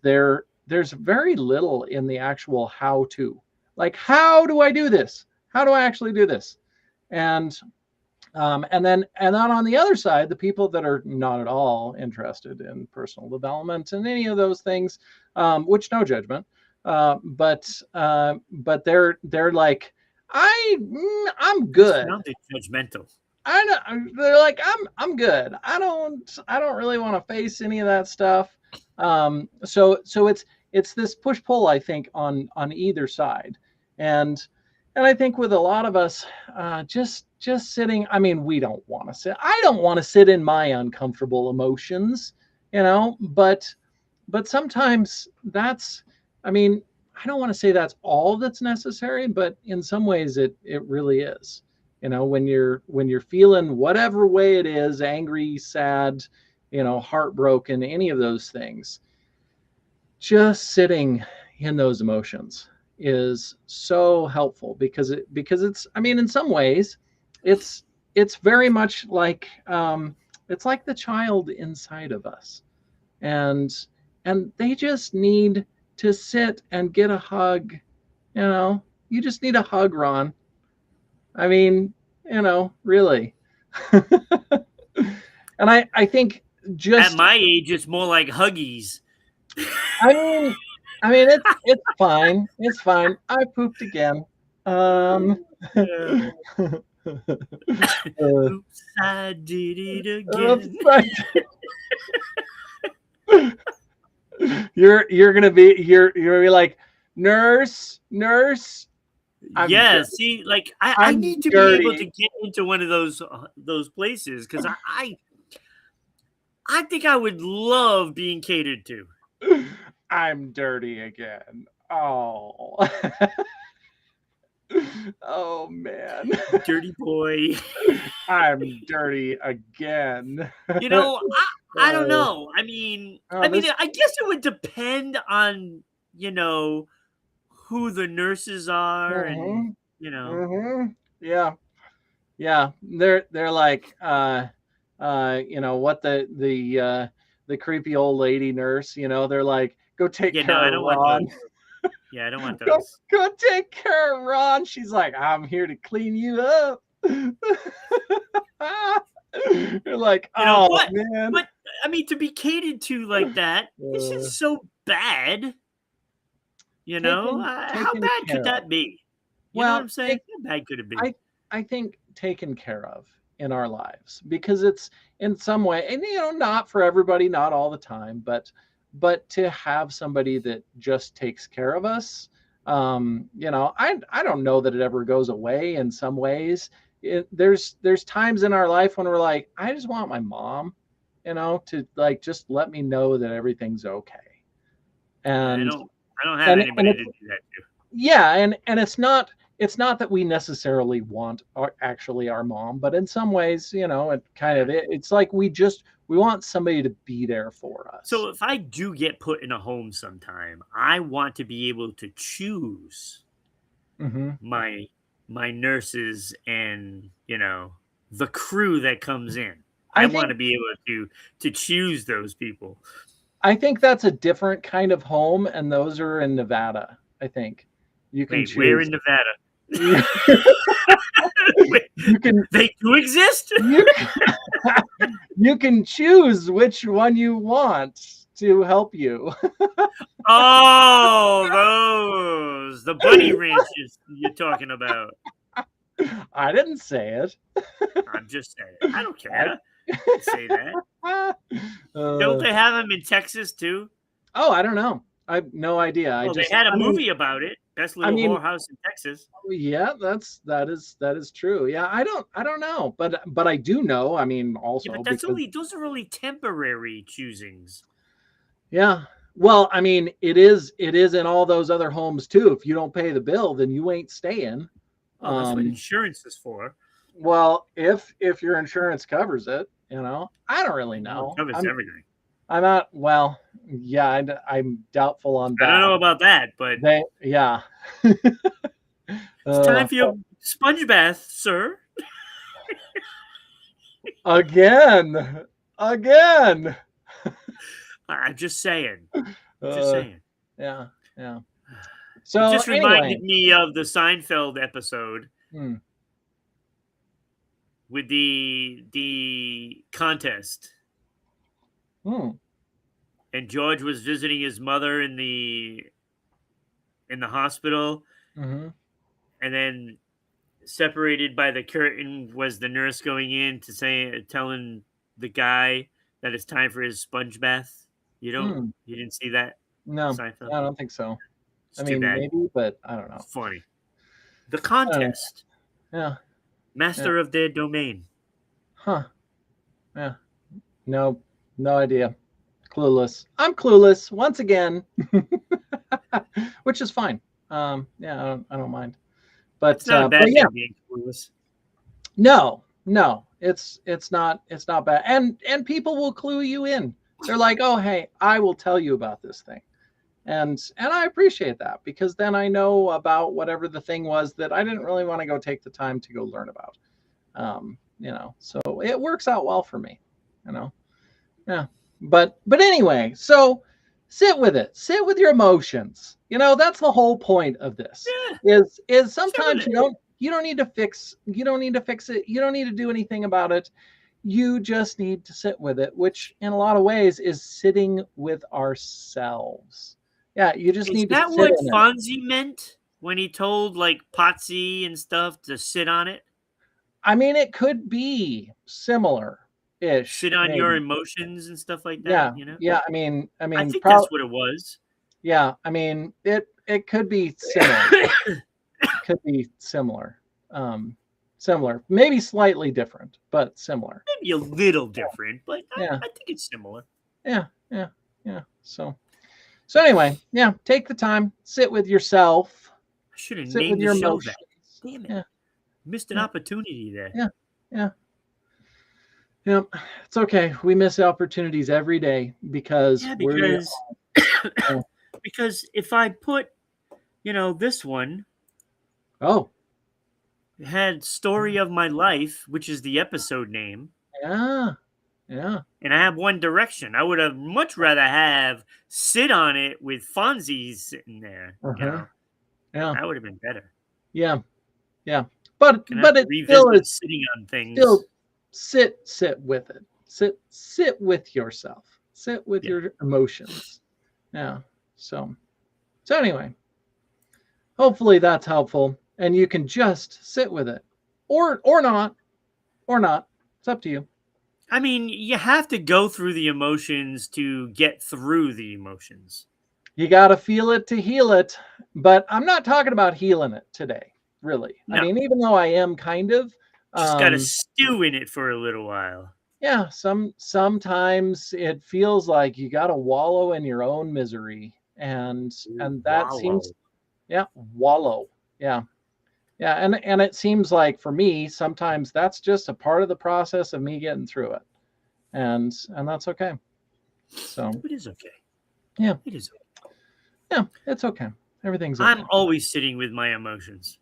there's very little in the actual how to, like, how do I do this, how do I actually do this. And then on the other side, the people that are not at all interested in personal development and any of those things, which, no judgment, but they're like, I'm You good. sounded judgmental. I know, they're like, I'm good. I don't really want to face any of that stuff. So it's this push pull, I think, on either side. And I think with a lot of us, just sitting. I mean, we don't want to sit. I don't want to sit in my uncomfortable emotions, but sometimes that's. I mean, I don't want to say that's all that's necessary, but in some ways it really is. When you're feeling whatever way it is, angry, sad, heartbroken, any of those things, just sitting in those emotions is so helpful because it's, I mean, in some ways it's very much like it's like the child inside of us, and they just need to sit and get a hug. You just need a hug, Ron. I mean, really. And I think At just, my age, it's more like huggies. I mean, it's fine. It's fine. I pooped again. Um, uh, Oops, I did it oops, again. you're gonna be like, nurse. I'm Yeah, dirty. see, like I I'm need to be able to dirty. get into one of those places because I think I would love being catered to. I'm dirty again. Oh. Oh man. Dirty boy. I'm dirty again. You know, I don't Uh, know. I mean, oh, this. I guess it would depend on, who the nurses are and, Mhm. Mhm. Yeah. Yeah. They're like, what the creepy old lady nurse. They're like, go take yeah, no, care I of don't want Ron. those. Yeah, I don't want Go those. go take care of Ron. She's like, I'm here to clean you up. You're like, You know, oh but man. but I mean to be catered to like that, it's Uh, just so bad. How taken bad could care of. that be? You know what Well, I'm saying? How bad could it be? I think taken care of in our lives, because it's in some way, and not for everybody, not all the time, but to have somebody that just takes care of us. I don't know that it ever goes away. In some ways, there's times in our life when we're like, I just want my mom, to like just let me know that everything's okay. Yeah, And I don't have and anybody it's, to do that to. yeah, and it's not that we necessarily want actually our mom, but in some ways, it kind of, Yeah. it's like we want somebody to be there for us. So if I do get put in a home sometime, I want to be able to choose Hmm. my nurses and, the crew that comes in. I I want think to be able to choose those people. I think that's a different kind of home, and those are in Nevada. I think you can Wait, where choose. in Nevada? You, Wait, you can they do exist? you you can choose which one you want to help you. Oh, those. The bunny ranches you're talking about. I didn't say it. I'm just saying. I don't I, care. You can say that. Don't uh, they have them in Texas too? oh, I don't know. I have no idea. Well, they had a movie about it. Best I Little mean, Whorehouse in Texas. yeah, that is true. Yeah, I don't know, but I do know. I mean, Yeah, also but that's because, only those are only temporary choosings. yeah. Well, I mean, it is in all those other homes too. If you don't pay the bill, then you ain't staying. Well, that's what Um, insurance is for. well, if your insurance covers it, I don't really Well, it know. covers everything. I'm not, well, yeah, I'm doubtful on I don't that. know about that, but Yeah. it's time uh, for your sponge bath, sir. again, again. I'm just saying. Just Uh, saying. yeah, yeah. It So just anyway, reminded me of the Seinfeld episode hmm, with the contest, hmm, and George was visiting his mother in the hospital, hmm, and then separated by the curtain was the nurse going in to say telling the guy that it's time for his sponge bath. hmm. You didn't see that No, Seinfeld? I don't think so. It's I too mean, bad. maybe, but I don't know. It's funny. The I don't know. contest, Yeah, yeah. master of their domain. Huh. Yeah. No, no idea. Clueless. I'm clueless once again, which is fine. Yeah, I don't mind. It's not a But bad yeah, thing being clueless. no, No, it's not bad. And people will clue you in. They're like, "Oh, hey, I will tell you about this thing." And I appreciate that because then I know about whatever the thing was that I didn't really want to go take the time to go learn about. So it works out well for me, you know. Yeah. But anyway, so sit with it. Sit with your emotions. That's the whole point of this. Yeah, Is sit with sometimes it. you don't need to fix it. You don't need to do anything about it. You just need to sit with it, which in a lot of ways is sitting with ourselves. Yeah, you just Is need to that sit what in it. Fonzie meant when he told like Potsy and stuff to sit on it? I mean, it could be similar ish, Sit on your maybe. emotions and stuff like that, Yeah. you know? Yeah. I I mean, think that's what it was. yeah. I mean, it could be similar. Could be similar. Similar. Maybe slightly different, but similar. Maybe a little different, but Yeah. I think it's similar. Yeah. Yeah. Yeah. So anyway, yeah, take the time, sit with yourself, I should have sit with named the your show that. emotions. Damn it. Yeah. Missed an Yeah. opportunity there. Yeah. Yeah. Yeah. It's okay. We miss opportunities every day because Yeah, we're because uh, because if I put, this one oh, had Story of My Life, which is the episode name, yeah. Yeah. and I have One Direction, I would have much rather have Sit on It with Fonzie sitting there, Uh-huh. Yeah. That would have been better. Yeah. Yeah. But Gonna have to it still is revisit sitting on still things. sit with it. Sit with yourself. Sit with Yeah. your emotions. Yeah. So anyway, hopefully that's helpful and you can just sit with it. Or not. Or not. It's up to you. I mean, you have to go through the emotions to get through the emotions. You got to feel it to heal it, but I'm not talking about healing it today, really. I No, mean, even though I am kind of just got to stew in it for a little while. yeah, sometimes it feels like you got to wallow in your own misery and that seems Wallow. yeah, wallow. Yeah. Yeah, and it seems like for me sometimes that's just a part of the process of me getting through it. And that's okay. So, It is okay. yeah. It is okay. Yeah, it's okay. Everything's okay. I'm always sitting with my emotions.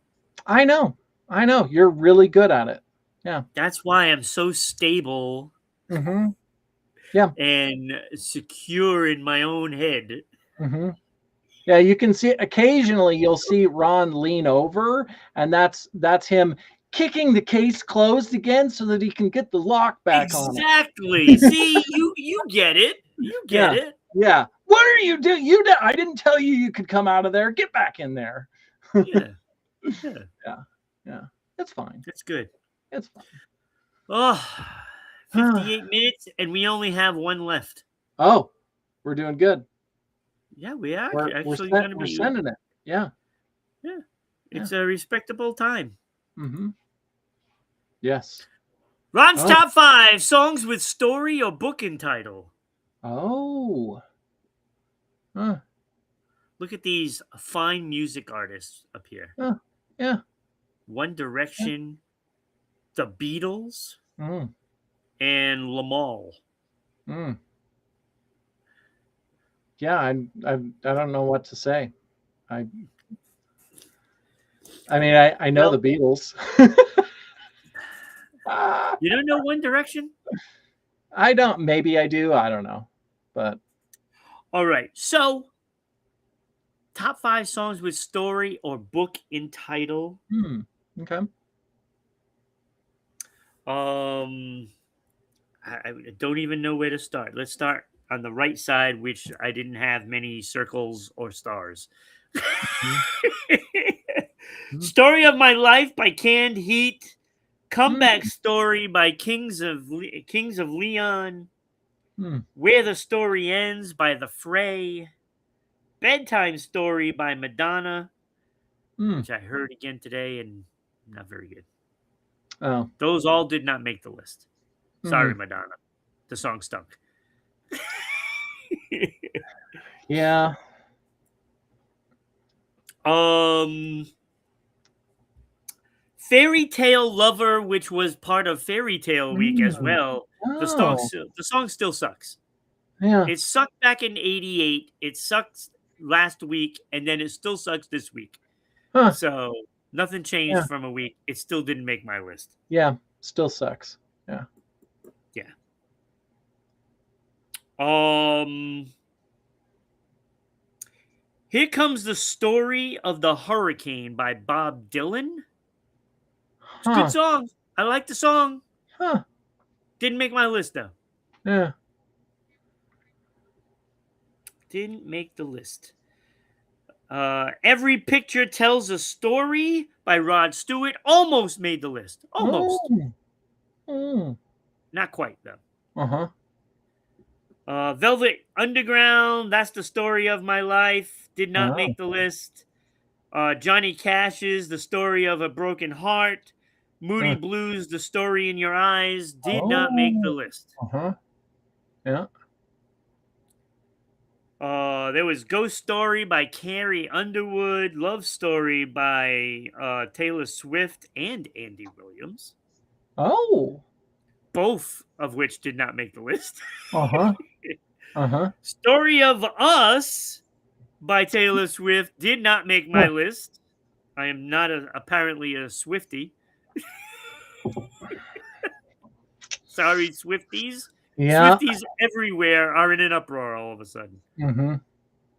I know. I know. You're really good at it. Yeah. That's why I'm so stable Mhm. Yeah. and secure in my own head. Mhm. Yeah, you can see occasionally you'll see Ron lean over and that's him kicking the case closed again so that he can get the lock back on it. Exactly. See, you get it. You get Yeah. it. Yeah. What are you doing? I didn't tell you you could come out of there. Get back in there. Yeah. Yeah. Yeah. Yeah. It's fine. That's good. It's fine. Oh, 58 minutes and we only have one left. Oh, we're doing good. Yeah, we are We're actually going to we're be. sending it. Yeah. Yeah. Yeah. It's a respectable time. Mm-hmm. Yes. Ron's Oh. top 5 songs with story or book in title. Oh. Huh. Look at these fine music artists up here. Huh. Yeah. One Yeah. Direction, the Beatles, Mm. and Lamal. Mm. Yeah, I don't know what to say. I mean, I know Well, the Beatles. you don't know One Direction? I don't. Maybe I do. I don't know. But All right. So, top 5 songs with story or book in title. okay. I don't even know where to start. Let's start on the right side, which I didn't have many circles or stars. Mm. Story of My Life by Canned Heat. Comeback Mm. Story by Kings of Leon. Mm. Where the Story Ends by The Fray. Bedtime Story by Madonna, Mm. which I heard again today and not very good. Oh. Those all did not make the list. Sorry, Mm. Madonna. The song stunk. Yeah. Fairy Tale Lover, which was part of Fairy Tale Week as Mm. well. Oh, The song still sucks. yeah. It sucked back in '88. It sucks last week, and then it still sucks this week. Huh. So nothing Yeah. changed from a week. It still didn't make my list. Yeah. Still sucks. Yeah. Yeah. Um. Here comes the story of the hurricane by Bob Dylan. It's a good Huh. song. I like the song. Huh. Didn't make my list though. Yeah. Didn't make the list. Every Picture Tells a Story by Rod Stewart almost made the list. Almost. Oh. Mm. Not quite though. Uh-huh. Velvet Underground, That's the Story of My Life, did not Oh. make the list. Johnny Cash's The Story of a Broken Heart, Moody Huh. Blues, The Story in Your Eyes, did not make the Oh. list. Uh-huh. Yeah. There was Ghost Story by Carrie Underwood, Love Story by Taylor Swift and Andy Williams, Oh. both of which did not make the list. Uh-huh. Uh-huh. Story of Us by Taylor Swift did not make my Huh. list. I am not apparently a Swiftie. Sorry, Swifties. Yeah. Swifties everywhere are in an uproar all of a sudden Mm-hmm.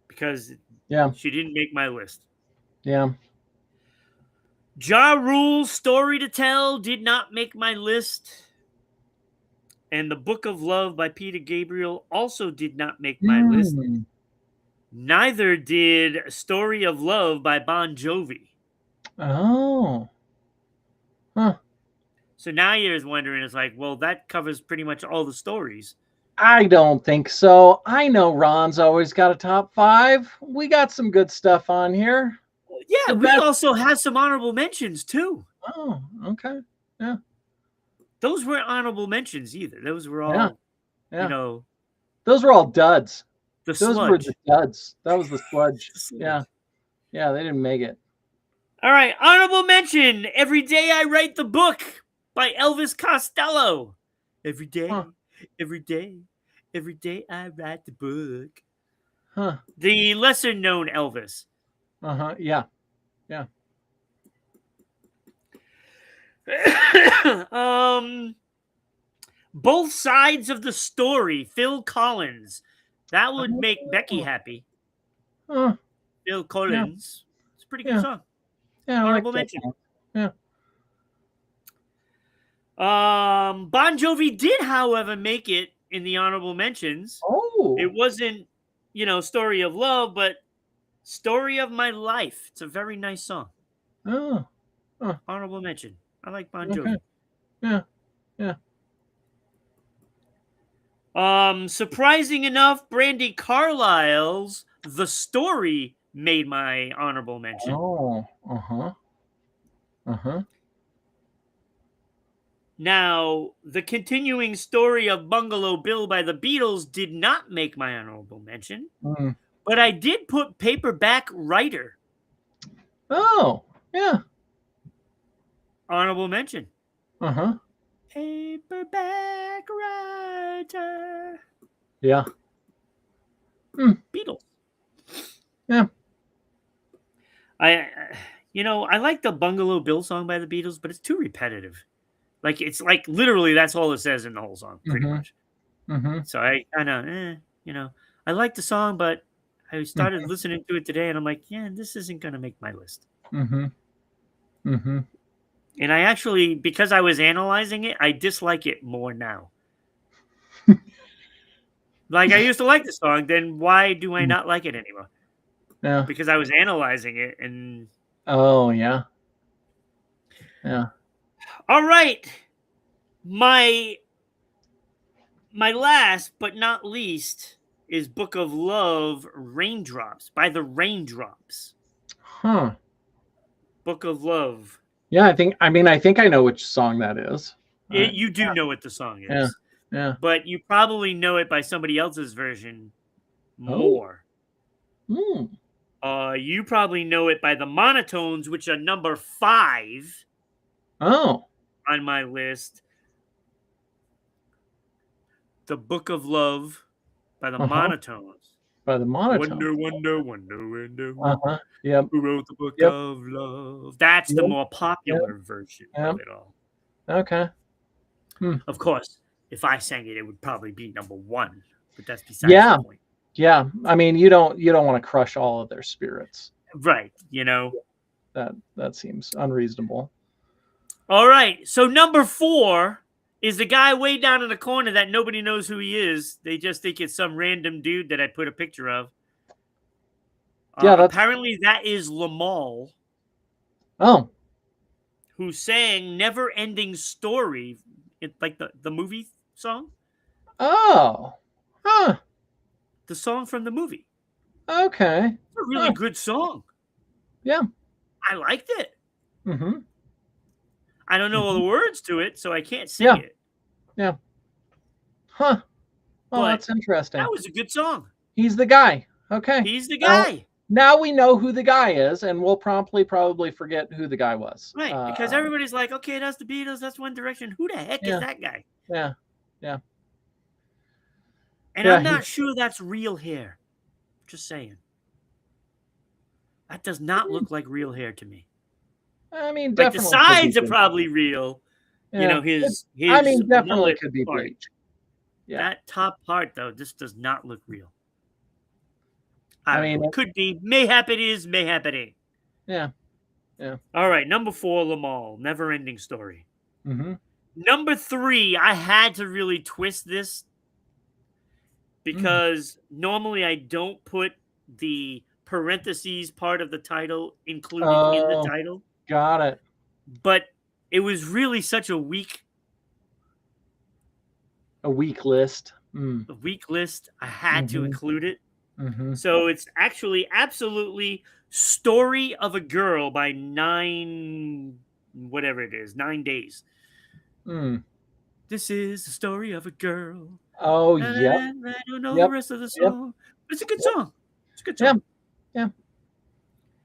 because Yeah. she didn't make my list. Yeah. Ja Rule's Story to Tell did not make my list. And The Book of Love by Peter Gabriel also did not make my list. Mm. Neither did Story of Love by Bon Jovi. Oh. Huh. So now you're wondering, it's like, well, that covers pretty much all the stories. I don't think so. I know Ron's always got a top 5. We got some good stuff on here. Yeah, The we best. also had some honorable mentions too. Oh, okay. Yeah. Those weren't honorable mentions either. Those were Yeah. all, Yeah. Those were all duds. the Those were the sludge. duds. That was the sludge. The sludge. Yeah. Yeah, they didn't make it. All right, honorable mention. Every Day I Write the Book by Elvis Costello. Every day, Huh. every day, every day I write the book. Huh. The lesser known Elvis. Uh-huh. Yeah. Yeah. Both Sides of the Story, Phil Collins. That would make Becky Oh. happy. Huh. Phil Collins. It's a pretty good Yeah. song. Yeah. Honorable mention. Yeah. Bon Jovi did, however, make it in the honorable mentions. Oh. It wasn't, Story of Love, but Story of My Life. It's a very nice song. Oh. Huh. Honorable mention. I like Bon Okay. Jovi. Yeah. Yeah. Surprising enough, Brandy Carlisle's The Story made my honorable mention. Oh. Uh-huh. Uh-huh. Now, the continuing story of Bungalow Bill by the Beatles did not make my honorable mention, Mm. but I did put Paperback Writer. Oh. Yeah. Honorable mention. Uh-huh. Paperback Writer. Yeah. Beatles. Yeah. I like the Bungalow Bill song by the Beatles, but it's too repetitive. Like, it's like literally that's all it says in the whole song, pretty much. Mm-hmm. So I kind of, I like the song, but I started listening to it today and I'm like, yeah, this isn't going to make my list. Mm-hmm. Mm-hmm. And I actually, because I was analyzing it, I dislike it more now. Like, I used to like the song, then why do I not like it anymore? Yeah. Because I was analyzing it and... Oh, yeah. Yeah. All right. My last but not least is Book of Love, Raindrops by the Raindrops. Huh. Book of Love. Yeah, I think I know which song that is. You do know what the song is. Yeah. Yeah. But you probably know it by somebody else's version more. Mm. You probably know it by the Monotones, which are number 5. Oh. on my list. The Book of Love by the Uh-huh. Monotones. By the monotone. Wonder, wonder, wonder, wonder Uh-huh. Yep. who wrote the Book Yep. of Love. That's the Yep. more Yep. popular version Yep. of it all. Okay. Hmm. Of course, if I sang it, it would probably be number one, but that's besides Yeah. the point. Yeah. I mean, you don't want to crush all of their spirits. Right, you know. That seems unreasonable. All right, so number 4 is the guy way down in the corner that nobody knows who he is. They just think it's some random dude that I put a picture of. Yeah, that's Apparently, that is Lamal, oh. who sang Never Ending Story, like the movie song. Oh. Huh. The song from the movie. Okay. It's a really Huh. good song. Yeah. I liked it. Mm-hmm. I don't know all the Mm-hmm. words to it, so I can't sing Yeah. it. Yeah. Huh. Well, But that's interesting. that was a good song. He's the guy. Okay. He's the Now, guy. now we know who the guy is, and we'll probably forget who the guy was. Right, because everybody's like, okay, that's the Beatles, that's One Direction. Who the heck is Yeah. that guy? Yeah. Yeah. And Yeah. I'm not sure that's real hair. Just saying. That does not look like real hair to me. I mean, Like the definitely could be sides are bleach. probably real. You Yeah. know, his I mean, definitely mullet could be part. bleach. Yeah. That top part, though, just does not look real. I I don't mean, know. It could be. Mayhap it is. Mayhap it ain't. yeah. Yeah. All right. Number 4, Lamal. Never ending story. Mm-hmm. Number 3, I had to really twist this because normally I don't put the parentheses part of the title included in the Oh, title, got it. but it was really such a weak A weak list. Mm. list. I had to Mm-hmm. include it. Mm-hmm. So it's actually absolutely Story of a Girl by 9 whatever it is, 9 days. Mm. This is the story of a girl. Oh, And yep. I don't know the Yep. rest of the Yep. song. But it's a good Yep. song. It's a good Yeah. song. Yeah.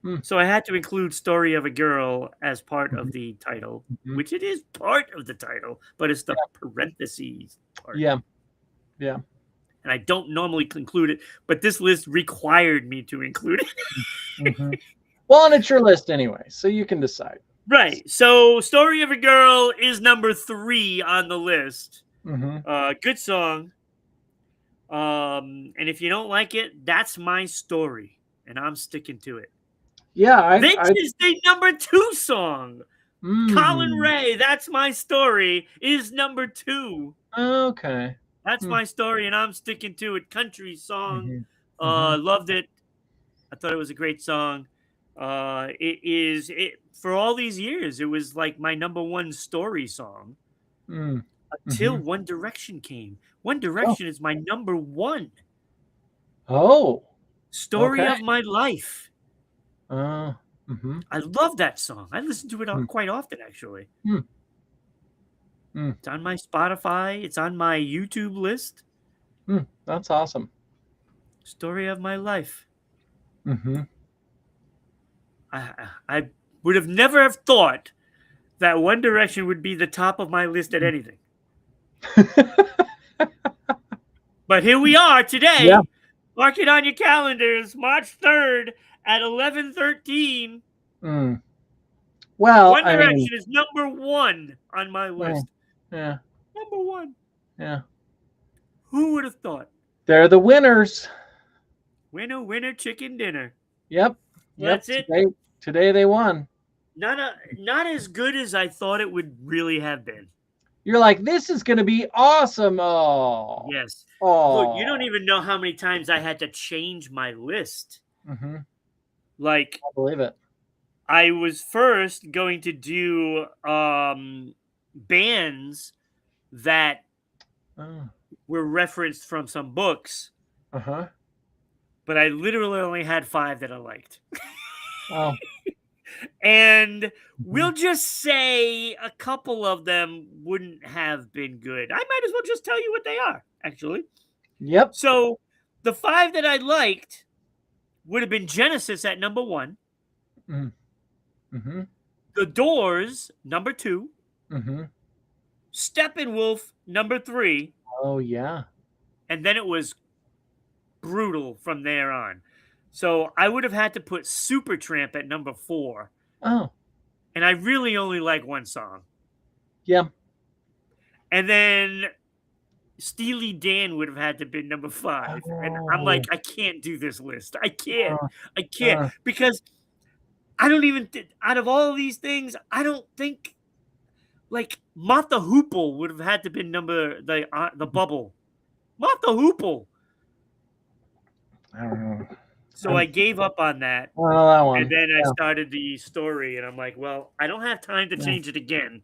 Mm. So I had to include Story of a Girl as part Mhm. of the title, Mhm. which it is part of the title, but it's the parentheses part. Yeah. Yeah. And I don't normally include it, but this list required me to include it. Mm-hmm. Well, and it's your list anyway, so you can decide. Right. So Story of a Girl is number 3 on the list. Mm-hmm. Good song. And if you don't like it, that's my story, and I'm sticking to it. Yeah. This is the number 2 song. Colin Ray, That's My Story, is number 2. Okay. That's my story, and I'm sticking to it. Country song. Mm-hmm. Loved it. I thought it was a great song. For all these years, it was like my number 1 story song until Mm-hmm. One Direction came. One Direction is my number 1 Oh. story Okay. of my life. Mm-hmm. I love that song. I listen to it quite often, actually. It's on my Spotify. It's on my YouTube list. That's awesome. Story of my life. Mm-hmm. I would have never have thought that One Direction would be the top of my list at anything. But here we are today. Yeah. Mark it on your calendars. March 3rd at 11:13. Well, One I Direction mean, is number 1 on my list. yeah. Number 1. Yeah. Who would have thought? They're the winners. Winner, winner, chicken dinner. Yep. That's it. Today they won. Not as good as I thought it would really have been. You're like, this is going to be awesome. Oh. Yes. Oh. Look, you don't even know how many times I had to change my list. Mm-hmm. Like, I believe it. I was first going to do bands that were referenced from some books. Uh-huh. But I literally only had 5 that I liked. Oh. And we'll just say a couple of them wouldn't have been good. I might as well just tell you what they are, actually. Yep. So the 5 that I liked would have been Genesis at number 1. Mm-hmm. The Doors, number 2. Mm-hmm. Steppenwolf, number 3. Oh yeah. And then it was brutal from there on. So I would have had to put Supertramp at number 4. Oh And I really only like one song. yeah. And then Steely Dan would have had to be number 5. And I'm like, Oh. I can't do this list. I can't. Uh, I can't. uh, Because I don't even, out of all of these things, I don't think, like, Mata Hoople would have had to be the bubble. Mata Hoople. I don't know. So I gave up on that. Well, that And one. then I Yeah. started the story, and I'm like, well, I don't have time to Yeah. change it again.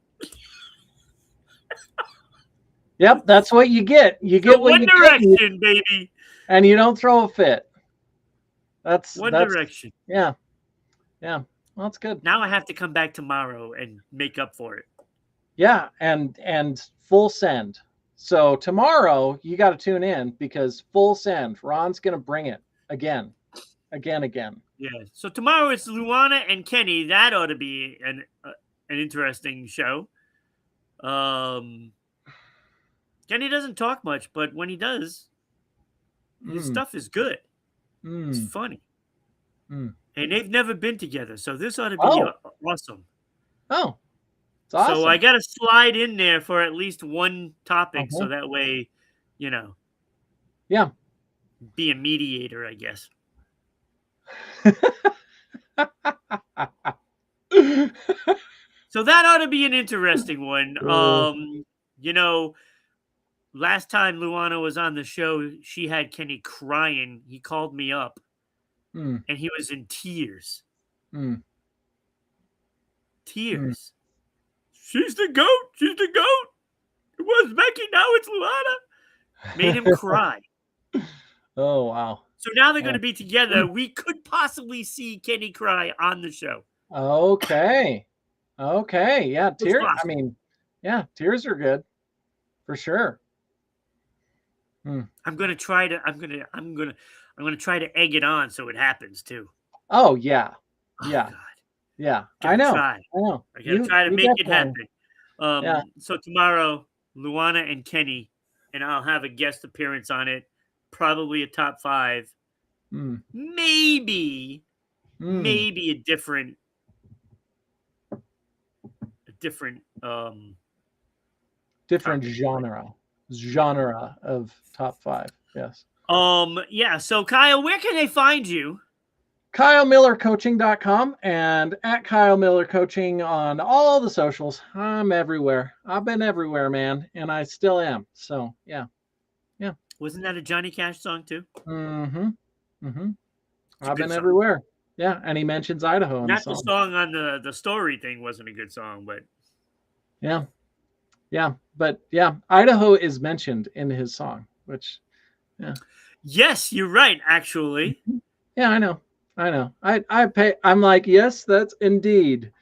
Yep, that's what you get. You get So what One you Direction, baby. and you don't throw a fit. That's One Direction. Yeah. Yeah. Well, that's good. Now I have to come back tomorrow and make up for it. Yeah, and full send. So tomorrow you got to tune in because full send. Ron's gonna bring it again. Yeah. So tomorrow it's Luana and Kenny. That ought to be an interesting show. Kenny doesn't talk much, but when he does, his stuff is good. It's funny. And they've never been together, so this ought to be awesome. Oh, it's awesome. So I got to slide in there for at least one topic, so that way, Yeah. be a mediator, I guess. So that ought to be an interesting one. Last time Luana was on the show, she had Kenny crying. He called me up, and he was in tears. Tears. She's the goat. She's the goat. It was Becky. Now it's Luana. Made him cry. Oh, wow. So now they're going to be together. We could possibly see Kenny cry on the show. Okay. Yeah, tears. Awesome. I mean, yeah, tears are good for sure. I'm going to try to. I'm going to try to egg it on so it happens too. Oh yeah. Yeah. Oh, yeah. I know. I got to try to make it happen. So tomorrow, Luana and Kenny, and I'll have a guest appearance on it. Probably a top 5. Maybe a different genre of top 5. Yes. Yeah. So Kyle, where can they find you? KyleMillerCoaching.com and at Kyle Miller Coaching on all the socials. I'm everywhere. I've been everywhere, man, and I still am. So yeah. Wasn't that a Johnny Cash song too? I've been everywhere. Yeah, and he mentions Idaho. Not the song on the story thing wasn't a good song, but yeah, but yeah, Idaho is mentioned in his song, which yes, you're right. Actually, yeah, I know. I'm like, yes, that's indeed.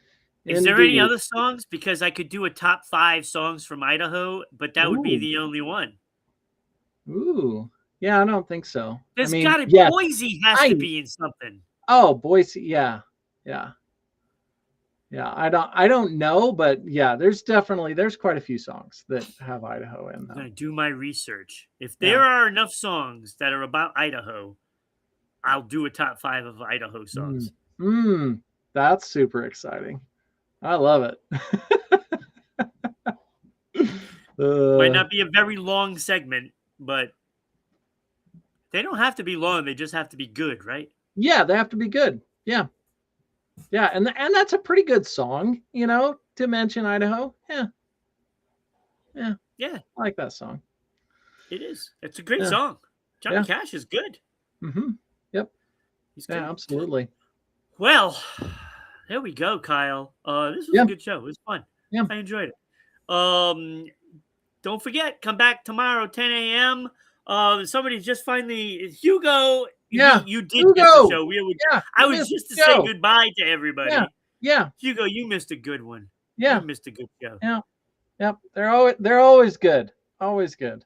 Is there any other songs? Because I could do a top 5 songs from Idaho, but that would be the only one. Ooh, yeah, I don't think so. There's got to be Boise has to be in something. Oh, Boise, yeah. I don't know, but yeah, there's quite a few songs that have Idaho in them. I'm gonna do my research. If there are enough songs that are about Idaho, I'll do a top 5 of Idaho songs. That's super exciting. I love it. Might not be a very long segment, but they don't have to be long. They just have to be good, right? Yeah, they have to be good. Yeah, and that's a pretty good song, to mention Idaho. Yeah. I like that song. It is. It's a great song. Johnny Cash is good. Yep. He's good. Yeah, absolutely. Well, there we go, Kyle. This was a good show. It was fun. Yeah. I enjoyed it. Don't forget, come back tomorrow, 10 a.m. Somebody just finally, Hugo. Yeah, you did miss the show. I was just to say goodbye to everybody. Yeah. Hugo, you missed a good one. Yeah. You missed a good show. Yeah. Yep. They're always good. Always good.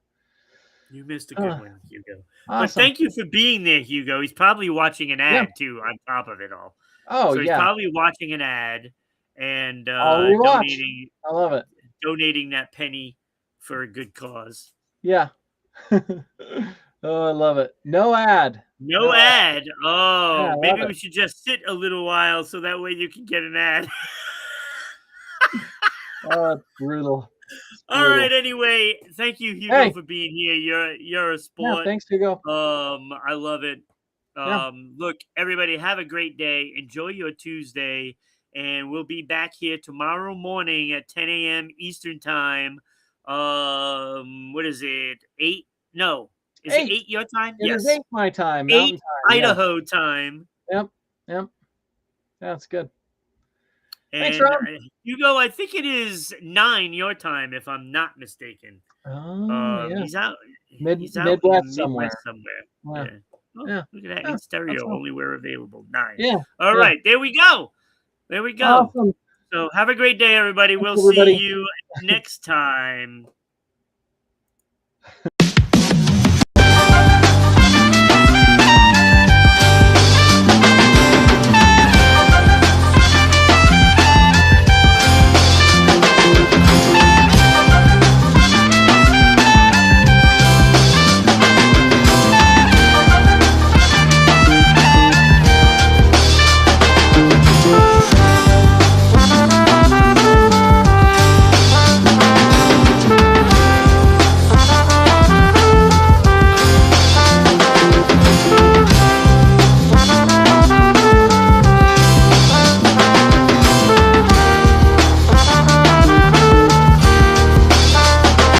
You missed a good one, Hugo. Awesome. But thank you for being there, Hugo. He's probably watching an ad too on top of it all. Oh, so he's probably watching an ad and I'll rewatch. I love it. donating that penny for a good cause. Yeah. Oh, I love it. No ad. No ad. Yeah, I Oh, love maybe it. we should just sit a little while so that way you can get an ad. Oh, it's brutal. It's All right. brutal. Anyway, thank you, Hugo, Hey, for being here. You're a yeah, sport. thanks, Hugo. I love it. Yeah. Look, everybody, have a great day. Enjoy your Tuesday, and we'll be back here tomorrow morning at 10 a.m. Eastern time. What is it? 8? No, is it 8. 8 your time? It is Yes, 8 my time, 8 Mountain Time. Yeah. Idaho time. Yep. Yep. That's good. Thanks, And Rob. Hugo, I think it is 9 your time, if I'm not mistaken. Oh, yeah. He's out. He's out in the Midwest somewhere. Midwest somewhere. Yeah. Yeah. Oh, Yeah. look at that Yeah. in That's stereo, all. only where available. 9. Yeah. All Yeah. right, there we go. There we go. Awesome. So have a great day, everybody. Thanks, We'll see everybody. you next time.